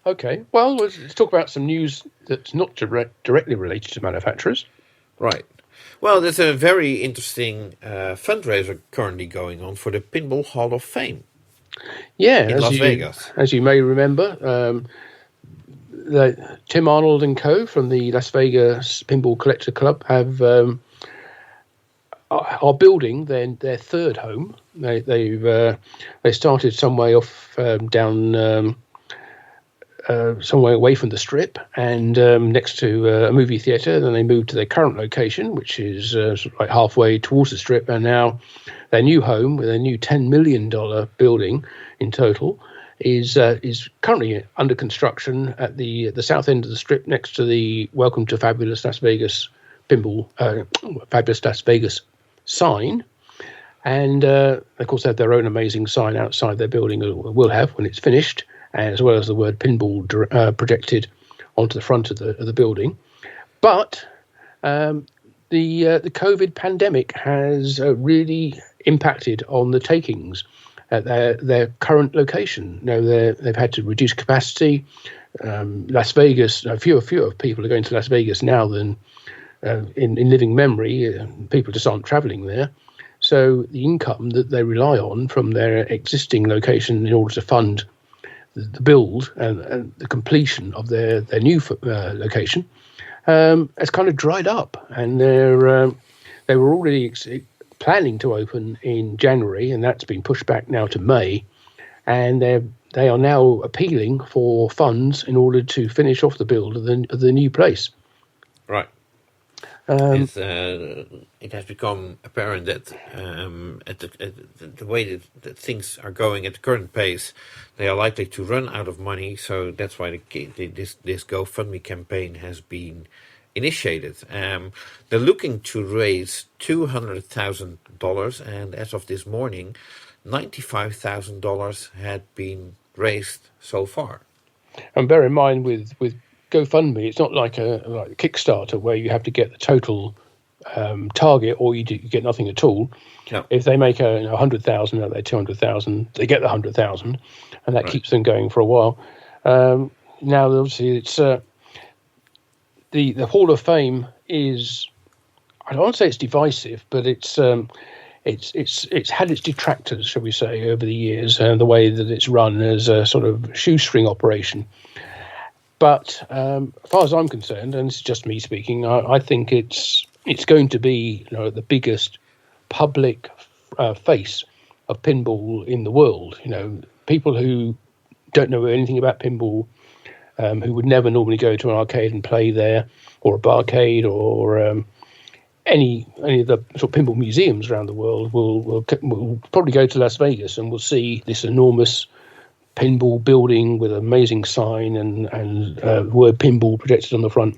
Okay. Well, let's talk about some news that's not directly related to manufacturers. Right. Well, there's a very interesting fundraiser currently going on for the Pinball Hall of Fame. Yeah, in Las Vegas. As you may remember, Tim Arnold and co. from the Las Vegas Pinball Collector Club are building their third home. They started some way off down some way away from the Strip and next to a movie theatre. Then they moved to their current location, which is sort of like halfway towards the Strip, and now their new home with a new $10 million building in total is currently under construction at the south end of the Strip, next to the "Welcome to Fabulous Las Vegas" pinball, Fabulous Las Vegas sign. And of course, they have their own amazing sign outside their building. Will have when it's finished, as well as the word pinball projected onto the front of the building. But the COVID pandemic has really impacted on the takings at their current location. Now they've had to reduce capacity. Las Vegas, fewer people are going to Las Vegas now than in living memory. People just aren't traveling there. So the income that they rely on from their existing location in order to fund the build and the completion of their new location has kind of dried up, and they were already planning to open in January, and that's been pushed back now to May, and they are now appealing for funds in order to finish off the build of the new place. Right. It has become apparent that at the way that things are going at the current pace, they are likely to run out of money. So that's why this GoFundMe campaign has been initiated. They're looking to raise $200,000, and as of this morning, $95,000 had been raised so far. And bear in mind, with GoFundMe, it's not like a Kickstarter where you have to get the total target, or you get nothing at all. No. If they make 100,000 out of their 200,000, they get the 100,000, and that keeps them going for a while. Now, obviously, it's the Hall of Fame is, I don't want to say it's divisive, but it's had its detractors, shall we say, over the years, and the way that it's run as a sort of shoestring operation. But as far as I'm concerned, and it's just me speaking, I think it's going to be the biggest public face of pinball in the world. People who don't know anything about pinball, who would never normally go to an arcade and play there, or a barcade, or any of the sort of pinball museums around the world will probably go to Las Vegas and will see this enormous pinball building with an amazing sign and word pinball projected on the front.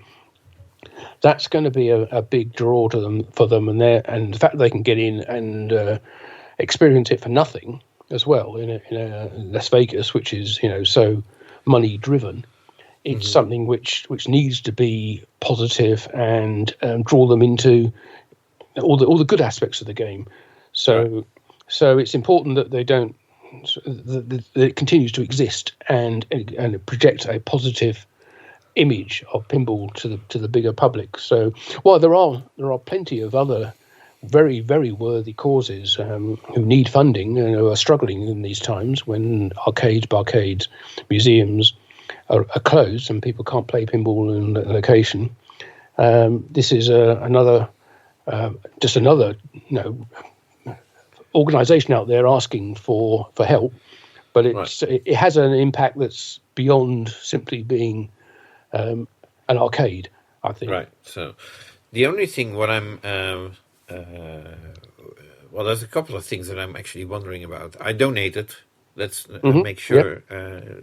That's going to be a big draw for them, and the fact that they can get in and experience it for nothing as well in Las Vegas, which is so money driven. It's something which needs to be positive and draw them into all the good aspects of the game. So it's important that they don't that it continues to exist and project a positive image of pinball to the bigger public. So while there are plenty of other very, very worthy causes who need funding and who are struggling in these times when arcades, barcades, museums are closed and people can't play pinball in a location. This is another organisation out there asking for help, but it has an impact that's beyond simply being an arcade, I think. Right. So the only thing what I'm there's a couple of things that I'm actually wondering about. I donated. Let's make sure.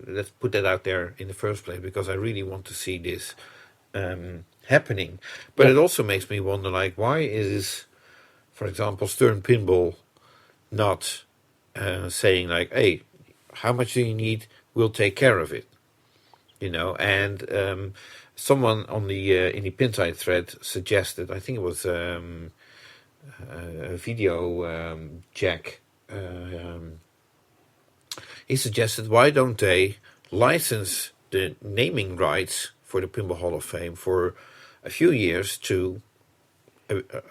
Let's put that out there in the first place, because I really want to see this happening. But it also makes me wonder, why is, for example, Stern Pinball not saying hey, how much do you need? We'll take care of it. And someone on the in the Pinside thread suggested, I think it was a video Jack. He suggested, why don't they license the naming rights for the Pinball Hall of Fame for a few years to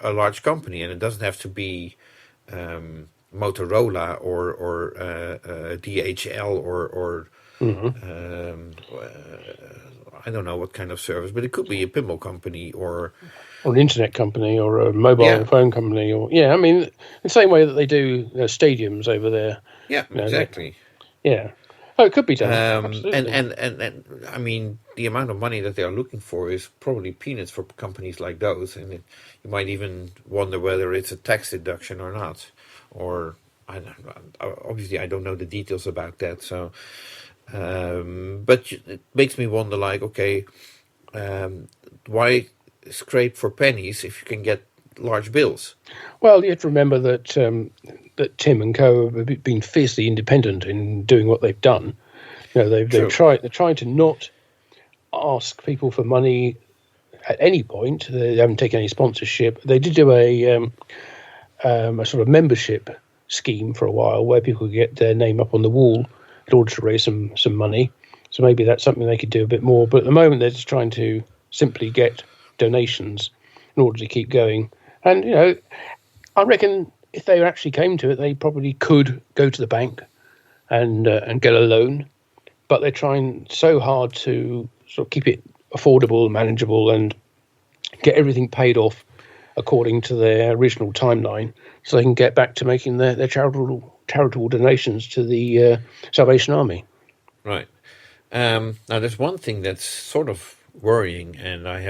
a large company, and it doesn't have to be Motorola or DHL or I don't know what kind of service, but it could be a pinball company or an internet company or a mobile phone company, or the same way that they do stadiums over there. Yeah, exactly. Oh, it could be done. And I mean, the amount of money that they are looking for is probably peanuts for companies like those, and you might even wonder whether it's a tax deduction or not. Or obviously I don't know the details about that. So, but it makes me wonder, why scrape for pennies if you can get large bills? Well, you have to remember that Tim and Co have been fiercely independent in doing what they've done. They're trying to not ask people for money at any point. They haven't taken any sponsorship. They did do a sort of membership scheme for a while where people could get their name up on the wall in order to raise some money. So maybe that's something they could do a bit more. But at the moment, they're just trying to simply get donations in order to keep going. And, I reckon if they actually came to it, they probably could go to the bank and get a loan. But they're trying so hard to sort of keep it affordable, manageable, and get everything paid off according to their original timeline, so they can get back to making their charitable donations to the Salvation Army. Right. Now, there's one thing that's sort of worrying, and I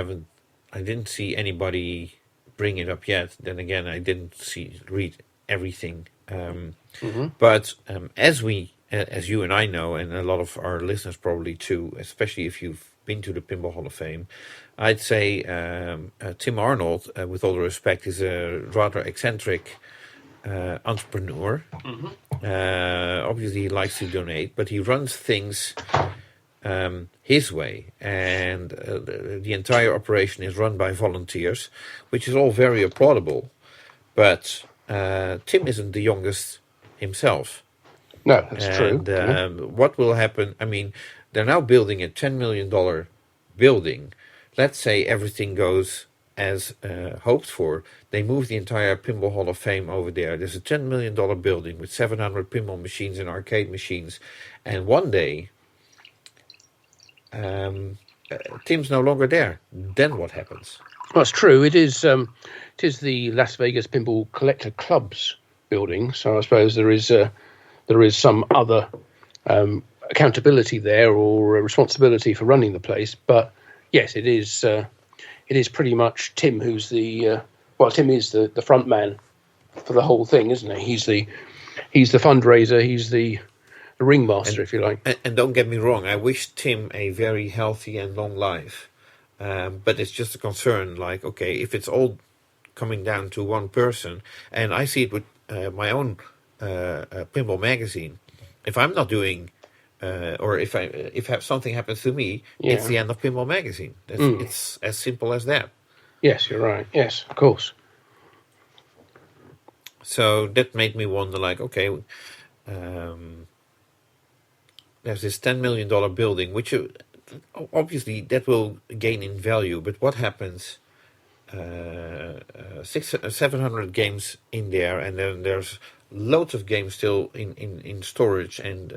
didn't see anybody bring it up yet. Then again, I didn't read everything. But as you and I know, and a lot of our listeners probably too, especially if you've been to the Pinball Hall of Fame. I'd say Tim Arnold, with all the respect, is a rather eccentric entrepreneur. Obviously, he likes to donate, but he runs things his way, and the entire operation is run by volunteers, which is all very applaudable. But Tim isn't the youngest himself. No, that's true. And what will happen? I mean, they're now building a $10 million building. Let's say everything goes as hoped for. They move the entire Pinball Hall of Fame over there. There's a $10 million building with 700 pinball machines and arcade machines. And one day, Tim's no longer there. Then what happens? That's true. It is the Las Vegas Pinball Collector Club's building. So I suppose there is some other accountability there or responsibility for running the place. But yes, it is pretty much Tim who's Tim is the front man for the whole thing, isn't he? He's the fundraiser. He's the ringmaster, if you like. And don't get me wrong, I wish Tim a very healthy and long life. But it's just a concern, like, okay, if it's all coming down to one person, and I see it with my own Pinball magazine. If I'm not doing, or if something happens to me, it's the end of Pinball magazine. It's as simple as that. Yes, you're right. Yes, of course. So that made me wonder, like, okay, there's this $10 million building, which obviously that will gain in value, but what happens? 700 games in there, and then there's loads of games still in storage, and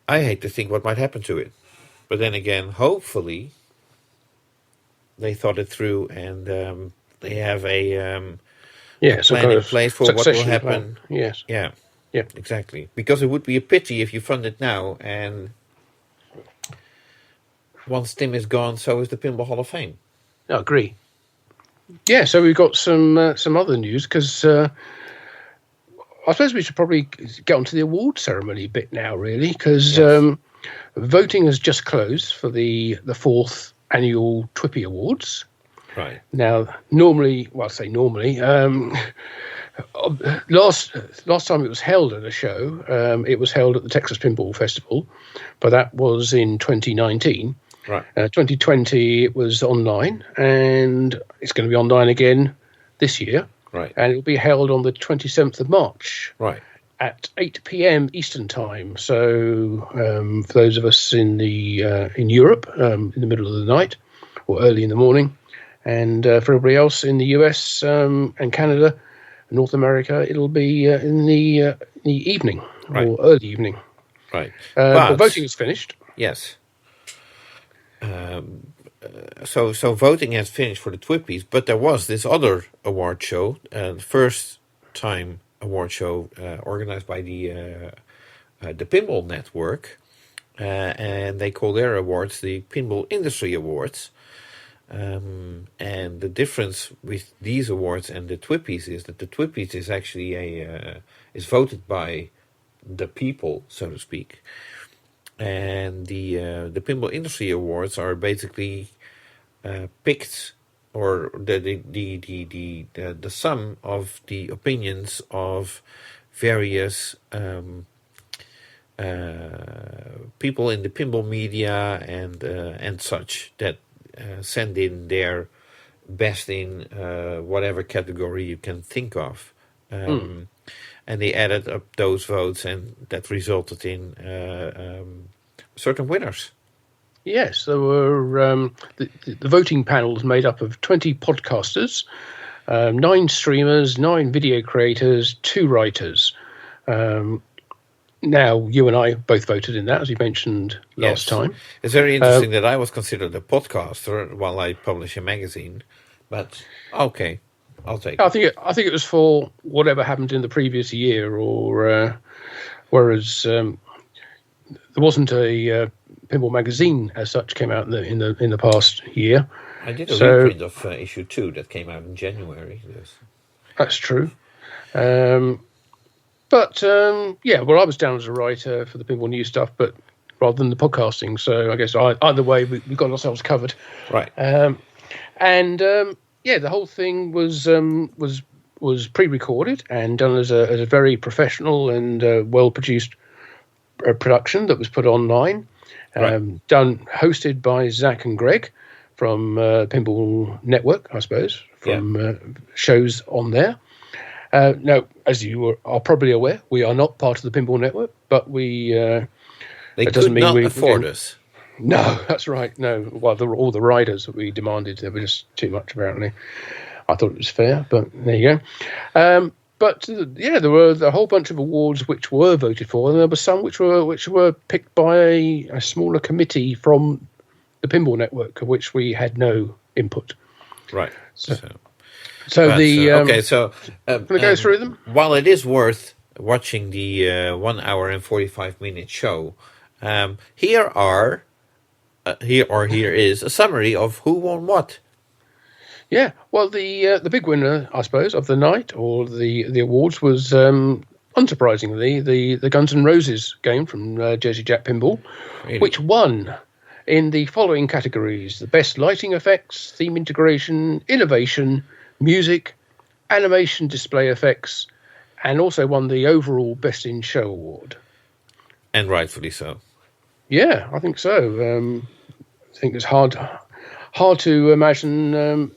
I hate to think what might happen to it. But then again, hopefully they thought it through, and they have a plan in place for what will happen. Plan. Yes. Yeah, exactly. Because it would be a pity if you fund it now, and once Tim is gone, so is the Pinball Hall of Fame. I agree. Yeah, so we've got some other news, because I suppose we should probably get onto the award ceremony a bit now, really, because voting has just closed for the fourth annual TWIPY Awards. Right. Now, normally, last time it was held at a show, it was held at the Texas Pinball Festival, but that was in 2019. Right. 2020 it was online, and it's going to be online again this year. Right. And it will be held on the 27th of March. Right. At 8 p.m. Eastern Time. So for those of us in Europe, in the middle of the night or early in the morning, and for everybody else in the US and Canada, North America, it'll be in the evening or early evening. Right. But voting is finished. Yes. So voting has finished for the TWIPYs, but there was this other award show, the first time award show organized by the Pinball Network, and they call their awards the Pinball Industry Awards. And the difference with these awards and the TWIPYs is that the TWIPYs is actually is voted by the people, so to speak. And the Pinball Industry Awards are basically picked, or the sum of the opinions of various people in the pinball media and such that send in their best in whatever category you can think of. And they added up those votes, and that resulted in certain winners. Yes, there were the voting panel was made up of 20 podcasters, 9 streamers, 9 video creators, 2 writers. Now, you and I both voted in that, as you mentioned last time. It's very interesting that I was considered a podcaster while I publish a magazine, but okay. I'll take it. I think it was for whatever happened in the previous year, or whereas there wasn't a pinball magazine as such came out in the past year. I did a reprint of issue 2 that came out in January. Yes. That's true. But I was down as a writer for the Pinball News stuff, but rather than the podcasting. So I guess either way, we got ourselves covered. Right. The whole thing was pre-recorded and done as a very professional and well-produced production that was put online. Hosted by Zach and Greg from Pinball Network, I suppose, from shows on there. Now, as you are probably aware, we are not part of the Pinball Network, but they could not afford us. No, that's right. No, well, all the riders that we demanded, they were just too much, apparently. I thought it was fair, but there you go. There were a whole bunch of awards which were voted for, and there were some which were picked by a smaller committee from the Pinball Network, of which we had no input. Right. Can I go through them? While it is worth watching the 1 hour and 45-minute show, here is a summary of who won what. Yeah, well, the big winner, I suppose, of the night or the awards was, unsurprisingly, the Guns N' Roses game from Jersey Jack Pinball, really? Which won in the following categories: the best lighting effects, theme integration, innovation, music, animation display effects, and also won the overall Best in Show award. And rightfully so. Yeah, I think so. I think it's hard to imagine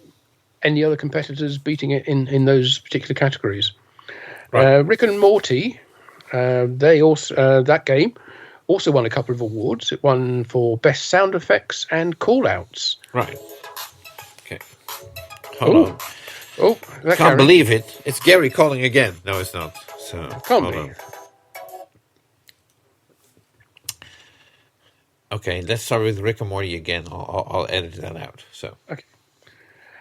any other competitors beating it in those particular categories. Right. Rick and Morty, they also that game also won a couple of awards. It won for best sound effects and call-outs. Right. Okay. Hold on. Oh, can't believe it. It's Gary calling again. No, it's not. So can't believe. Okay, let's start with Rick and Morty again. I'll edit that out. So okay.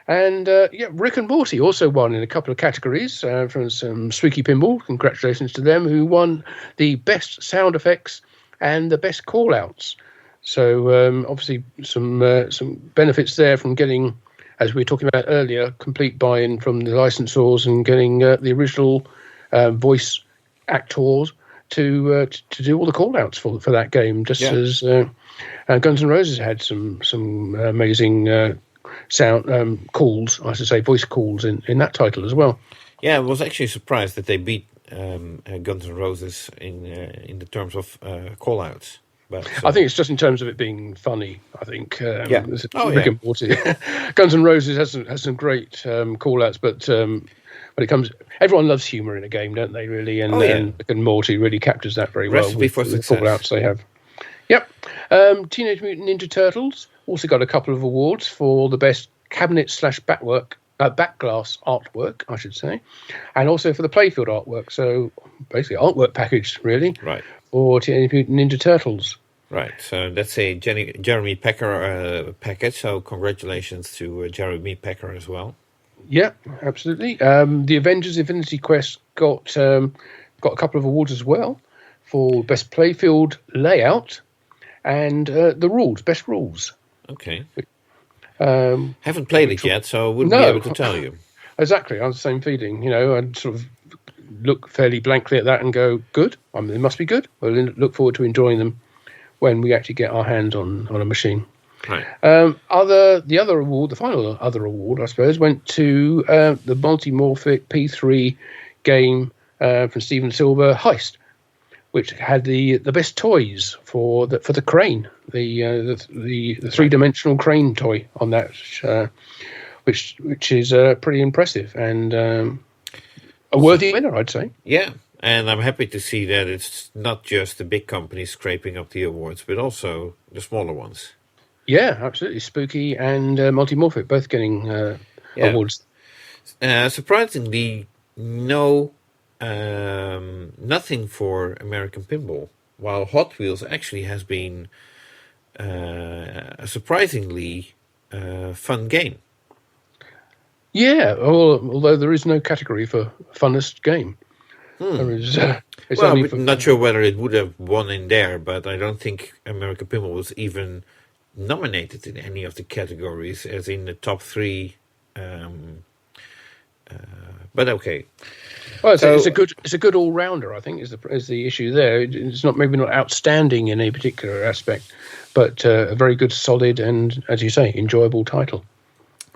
And Rick and Morty also won in a couple of categories from some Spooky Pinball. Congratulations to them, who won the best sound effects and the best call-outs. So obviously some benefits there from getting, as we were talking about earlier, complete buy-in from the licensors and getting the original voice actors to do all the call-outs for that game, just as Guns N' Roses had some amazing sound calls, I should say, voice calls in that title as well. Yeah, I was actually surprised that they beat Guns N' Roses in the terms of call-outs. But I think it's just in terms of it being funny. I think Rick and Morty. Guns N' Roses has some great call-outs, but when it comes, everyone loves humour in a game, don't they? Really, and Rick and Morty really captures that very well with the call-outs they have. Yep. Teenage Mutant Ninja Turtles also got a couple of awards for the best cabinet/backglass artwork, I should say, and also for the playfield artwork. So basically, artwork package, really, right, for Teenage Mutant Ninja Turtles. Right. So that's a Jeremy Packer package. So congratulations to Jeremy Packer as well. Yeah, absolutely. The Avengers Infinity Quest got a couple of awards as well for best playfield layout and the rules, best rules. Okay. Haven't played it yet, so I wouldn't be able to tell you. Exactly. I have the same feeling. I'd sort of look fairly blankly at that and go, good. I mean, it must be good. We'll look forward to enjoying them when we actually get our hands on a machine. Right. The final award, I suppose, went to the Multimorphic P3 game from Steven Silver, Heist, which had the best toys for the crane, the 3-dimensional crane toy on that, which is pretty impressive and a worthy winner, I'd say. Yeah, and I'm happy to see that it's not just the big companies scraping up the awards, but also the smaller ones. Yeah, absolutely. Spooky and Multimorphic both getting awards. Surprisingly, nothing for American Pinball, while Hot Wheels actually has been a surpringly fun game. Yeah, although there is no category for funnest game. There is, I'm not sure whether it would have won in there, but I don't think American Pinball was even nominated in any of the categories, as in the top 3. But okay. Well, it's a good all rounder. I think is the issue there. It's maybe not outstanding in a particular aspect, but a very good, solid, and as you say, enjoyable title.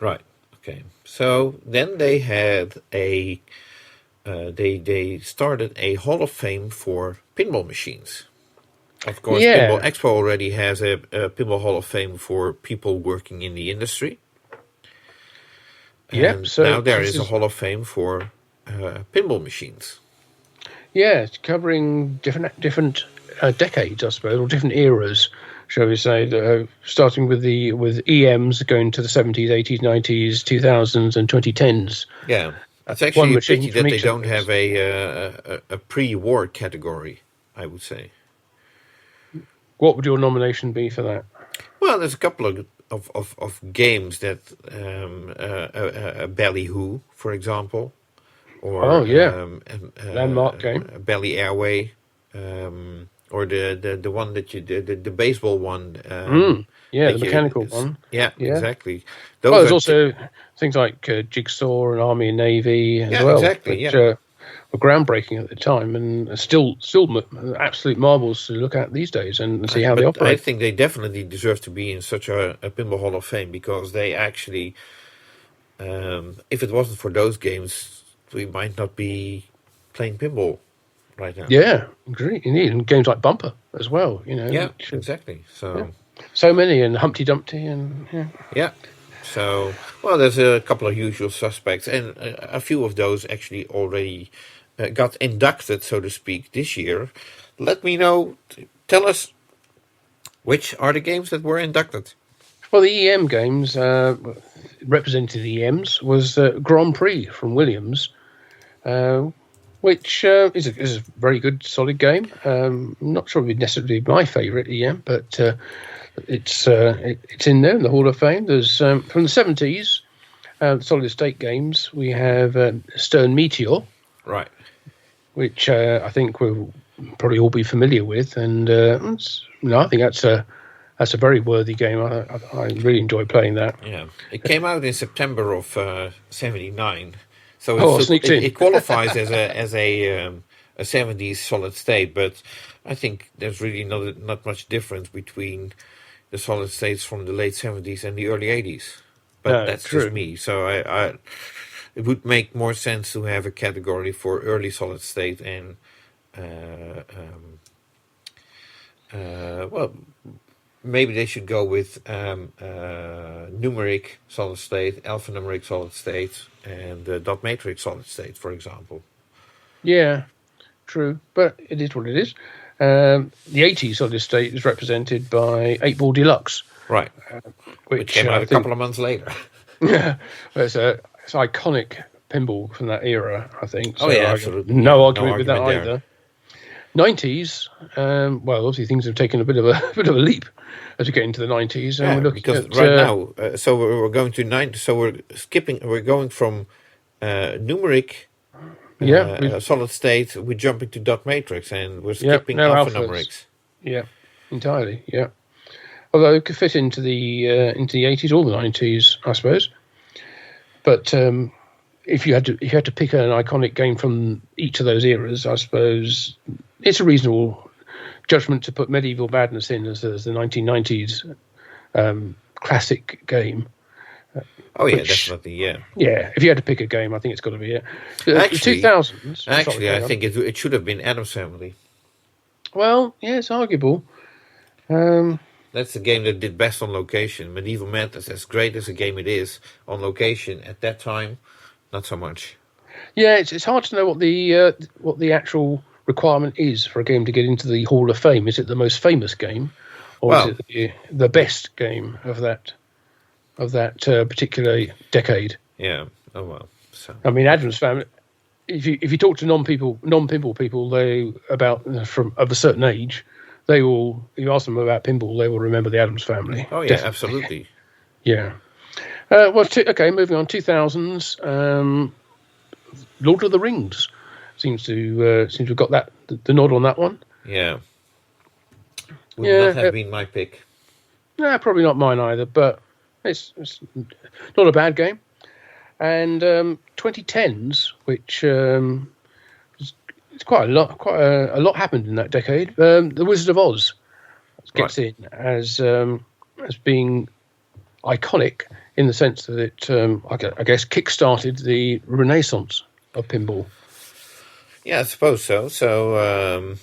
Right. Okay. So then they had they started a Hall of Fame for pinball machines. Of course, Pinball Expo already has a Pinball Hall of Fame for people working in the industry. And so now there is a Hall of Fame for pinball machines. Yeah, it's covering different decades, I suppose, or different eras, shall we say, starting with EMs going to the 70s, 80s, 90s, 2000s, and 2010s. Yeah, it's actually a pity that they don't have a pre-war category, I would say. What would your nomination be for that? Well, there's a couple of games that Ballyhoo, for example, or landmark game, Bally Airway, or the one that the baseball one. The mechanical one. Yeah, exactly. There's also things like Jigsaw and Army and Navy as well. Exactly. Which, were groundbreaking at the time and still absolute marvels to look at these days and see how they operate. I think they definitely deserve to be in such a Pinball Hall of Fame because they actually, if it wasn't for those games, we might not be playing pinball right now. Yeah, indeed. And games like Bumper as well, Yeah, exactly. So many, and Humpty Dumpty, and yeah. So, well, there's a couple of usual suspects, and a few of those actually already got inducted, so to speak, this year. Let me know, tell us, which are the games that were inducted? Well, the EM games, representing the EMs, was Grand Prix from Williams, which is a very good, solid game. I'm not sure it would necessarily be my favourite EM, but it's in there in the Hall of Fame. There's from the 70s, solid state games. We have Stern Meteor, right, which I think we'll probably all be familiar with, and I think that's a very worthy game. I really enjoy playing that. Yeah, it came out in September of '79, so it qualifies as a 70s solid state. But I think there's really not much difference between the solid states from the late 70s and the early 80s. But that's true. Just me. So it would make more sense to have a category for early solid state and maybe they should go with numeric solid state, alphanumeric solid state, and dot matrix solid state, for example. Yeah, true. But it is what it is. The 80s solid state is represented by 8-Ball Deluxe. Right. Which came out a couple of months later. Yeah. It's iconic pinball from that era, I think. So absolutely. No argument with that either. 90s, obviously things have taken a bit of a leap as we get into the 90s. And we're looking at, right now, so we're going to 90. So we're going from numeric. Solid state, we're jumping to dot matrix, and we're skipping alphanumerics. Yeah, entirely. Yeah, although it could fit into the 80s or the 90s, I suppose. But if you had to pick an iconic game from each of those eras, I suppose it's a reasonable judgment to put Medieval Madness in as the 1990s classic game. Oh, yeah, definitely, yeah. Yeah, if you had to pick a game, I think it's got to be it. Actually, the 2000s. Actually, I think it should have been Addams Family. Well, yeah, it's arguable. That's the game that did best on location. Medieval Madness, as great as a game it is, on location at that time, not so much. Yeah, it's hard to know what the actual requirement is for a game to get into the Hall of Fame. Is it the most famous game, or is it the best game of that particular decade? Yeah. Oh well. So I mean, Addams Family. If you talk to non-pinball people, they of a certain age, they will. You ask them about pinball, they will remember the Addams Family. Oh yeah, definitely. Absolutely. Yeah. Moving on. 2000s. Lord of the Rings seems to have got the nod on that one. Yeah. Would not have been my pick. No, probably not mine either. But it's not a bad game. And 2010s, which it's quite a lot happened in that decade. The Wizard of Oz gets in as being iconic in the sense that it, I guess, kick-started the renaissance of pinball. Yeah, I suppose so. So,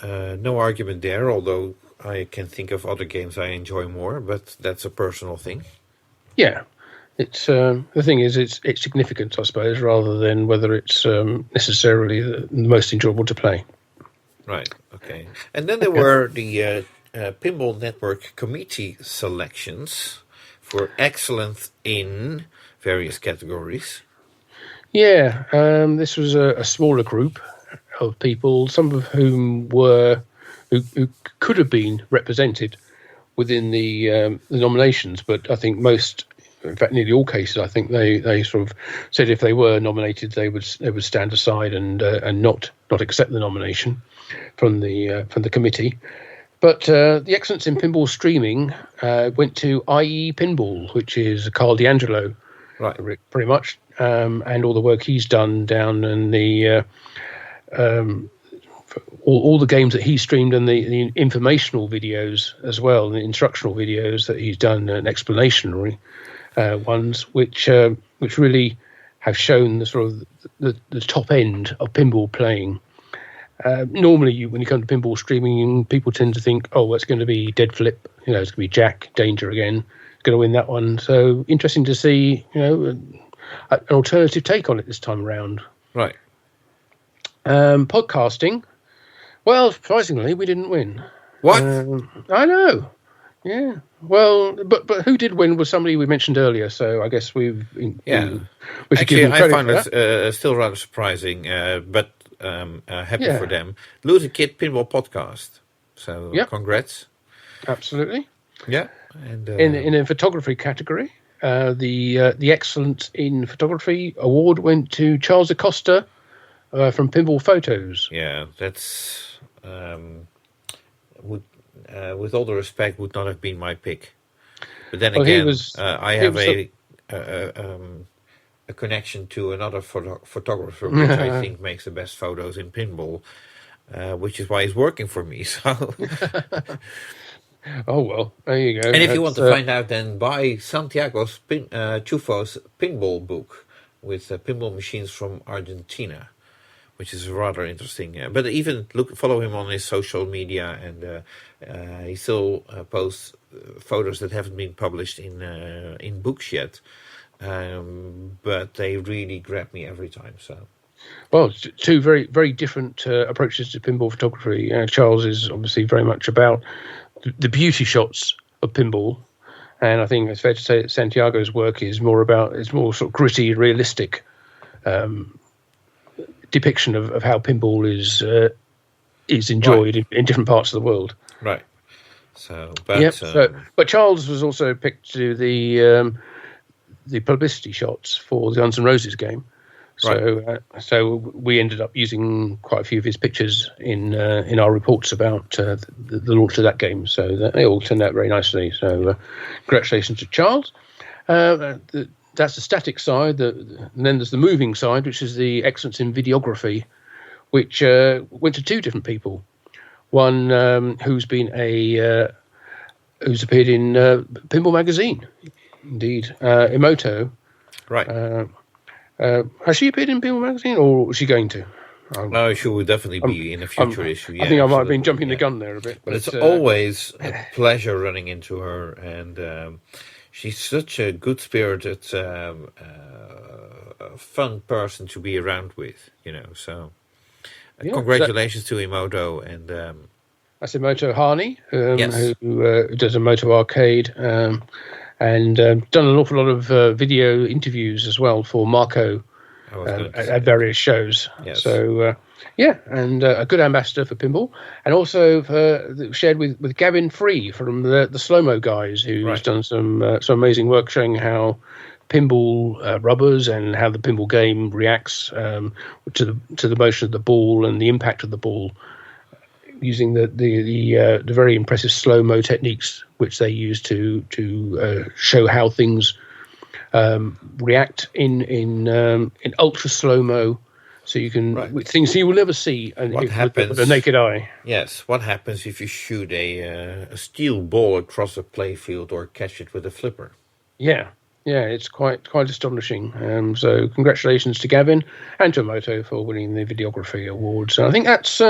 no argument there, although I can think of other games I enjoy more, but that's a personal thing. Yeah. It's the thing is, it's significant, I suppose, rather than whether it's necessarily the most enjoyable to play. Right, okay. And then there were the Pinball Network committee selections for excellence in various categories. Yeah, this was a smaller group of people, some of whom who could have been represented within the nominations, but I think most, in fact, nearly all cases, I think they sort of said if they were nominated, they would stand aside and not accept the nomination from the committee. But the excellence in pinball streaming went to IE Pinball, which is Carl D'Angelo, right, pretty much, and all the work he's done down in the all the games that he streamed and the informational videos as well, the instructional videos that he's done, and explanatory ones, which really have shown the sort of the top end of pinball playing. Normally, when you come to pinball streaming, people tend to think, oh, it's going to be dead flip, it's going to be Jack, danger again, it's going to win that one. So interesting to see, an alternative take on it this time around. Right. Podcasting. Well, surprisingly, we didn't win. What? I know. Yeah. Well, but who did win was somebody we mentioned earlier. So I guess we should Actually, give them I find it still rather surprising, but happy for them. Lose a Kid Pinball Podcast. So congrats. Absolutely. Yeah. And in a photography category, the Excellence in Photography award went to Charles Acosta from Pinball Photos. Yeah, that's with all the respect, would not have been my pick. But then again, I have a connection to another photographer, which I think makes the best photos in pinball, which is why he's working for me. So. Oh, well, there you go. And if you want to find out, then buy Santiago Chufo's pinball book with pinball machines from Argentina, which is rather interesting. But even follow him on his social media, and he still posts photos that haven't been published in books yet. But they really grab me every time. So, well, two very, very different approaches to pinball photography. Charles is obviously very much about the beauty shots of pinball, and I think it's fair to say that Santiago's work is more sort of gritty, realistic depiction of how pinball is enjoyed in different parts of the world. Right. So, but but Charles was also picked to do the publicity shots for the Guns N' Roses game. So, so we ended up using quite a few of his pictures in our reports about the launch of that game. So they all turned out very nicely. So, congratulations to Charles. That's the static side. And then there's the moving side, which is the excellence in videography, which went to two different people. One who's appeared in Pinball magazine, indeed, Emoto. Right. Has she appeared in Pinball magazine, or is she going to? No, she will definitely be in a future issue. Yeah, I think I might have been jumping the gun there a bit. But it's always a pleasure running into her, and she's such a good-spirited, fun person to be around with, So, congratulations to Emoto and. That's Emoto Harney, yes. who does a Moto Arcade. And done an awful lot of video interviews as well for Marco at various shows. Yes. So, and a good ambassador for pinball. And also shared with Gavin Free from the Slow-Mo guys, who's done some amazing work showing how pinball rubbers and how the pinball game reacts to the motion of the ball and the impact of the ball, using the very impressive slow-mo techniques which they use to show how things react in ultra slow-mo, So you can things you will never see with a naked eye. Yes, what happens if you shoot a steel ball across a playfield or catch it with a flipper? Yeah, it's quite astonishing. So congratulations to Gavin and to Moto for winning the videography awards. And I think that's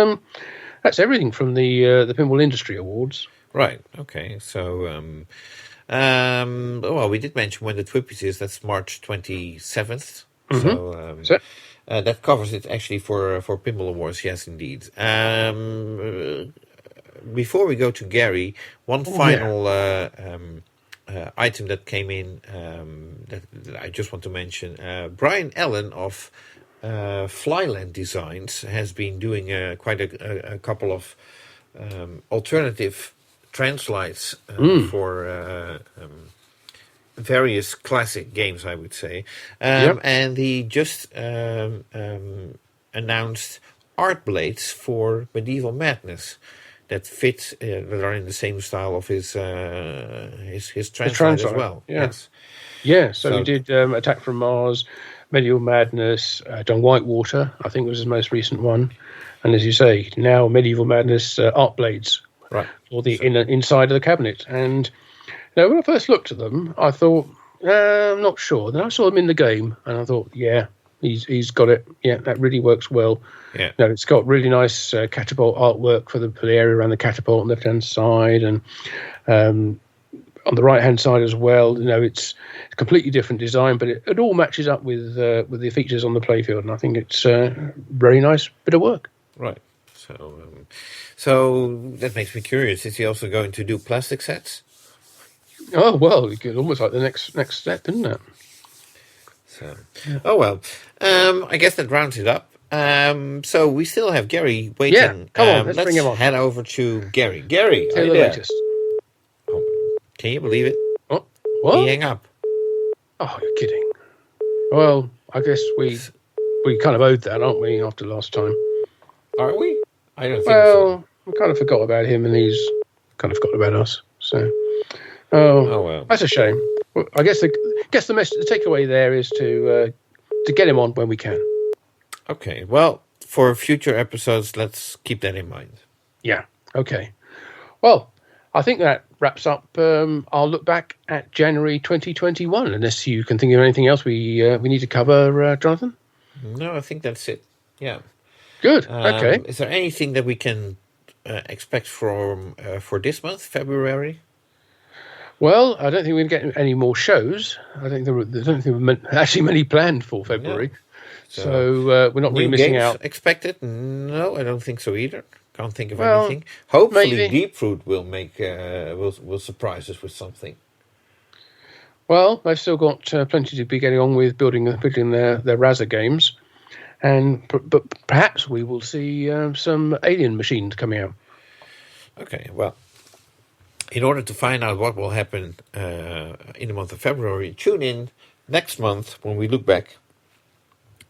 everything from the Pinball Industry Awards. Right. Okay. So, well, we did mention when the Twippies is. That's March 27th. Mm-hmm. So. That covers it actually for Pinball Awards, yes, indeed. Before we go to Gary, one final item that came in that I just want to mention. Brian Allen of Flyland Designs has been doing quite a couple of alternative translites for various classic games, I would say. And he just announced art blades for Medieval Madness that fit, that are in the same style of his translate as well. Yeah. Yes. Yeah, so he did Attack from Mars, Medieval Madness, done Whitewater, I think was his most recent one. And as you say, now Medieval Madness art blades for the inside of the cabinet. And now, when I first looked at them, I thought, I'm not sure. Then I saw them in the game, and I thought, yeah, he's got it. Yeah, that really works well. Yeah. No, it's got really nice catapult artwork for the area around the catapult on the left-hand side, and on the right-hand side as well. You know, it's a completely different design, but it all matches up with the features on the playfield, and I think it's a very nice bit of work. Right. So that makes me curious. Is he also going to do plastic sets? Oh, well, it's almost like the next step, isn't it? So, oh, well. I guess that rounds it up. So we still have Gary waiting. Yeah, come on, let's bring him on. Head over to Gary. Gary, are you there? Latest. Oh, can you believe it? Oh, what? He hang up. Oh, you're kidding. Well, I guess we kind of owed that, aren't we, after last time? Are we? I don't think so. Well, we kind of forgot about him, and he's kind of forgot about us, so... Oh, well. That's a shame. Well, I guess the takeaway there is to get him on when we can. Okay. Well, for future episodes, let's keep that in mind. Yeah. Okay. Well, I think that wraps up our look back at January 2021. Unless you can think of anything else we need to cover, Jonathan. No, I think that's it. Yeah. Good. Okay. Is there anything that we can expect for this month, February? Well, I don't think we're going to get any more shows. I don't think there were actually many planned for February. Yeah. So we're not really missing out. Expected? No, I don't think so either. Can't think of anything. Hopefully, maybe. Deep Fruit will will surprise us with something. Well, they've still got plenty to be getting on with building their Razza games, but perhaps we will see some Alien machines coming out. Okay, well. In order to find out what will happen in the month of February, tune in next month when we look back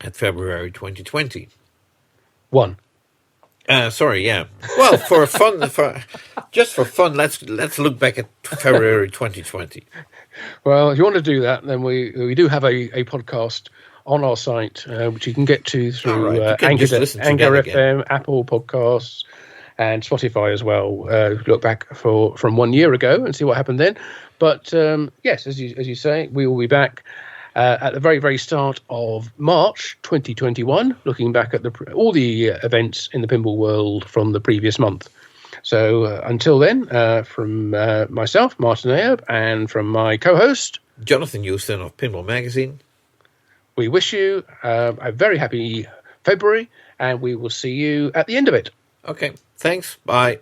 at February 2020. Sorry, yeah. Well, for fun, let's look back at February 2020. Well, if you want to do that, then we do have a podcast on our site, which you can get to through Anchor FM, Apple Podcasts, and Spotify as well. Look back from 1 year ago and see what happened then. But yes, as you say, we will be back at the very, very start of March 2021, looking back at all the events in the pinball world from the previous month. So until then, from myself, Martin Ayob, and from my co-host, Jonathan Houston of Pinball Magazine, we wish you a very happy February, and we will see you at the end of it. Okay, thanks. Bye.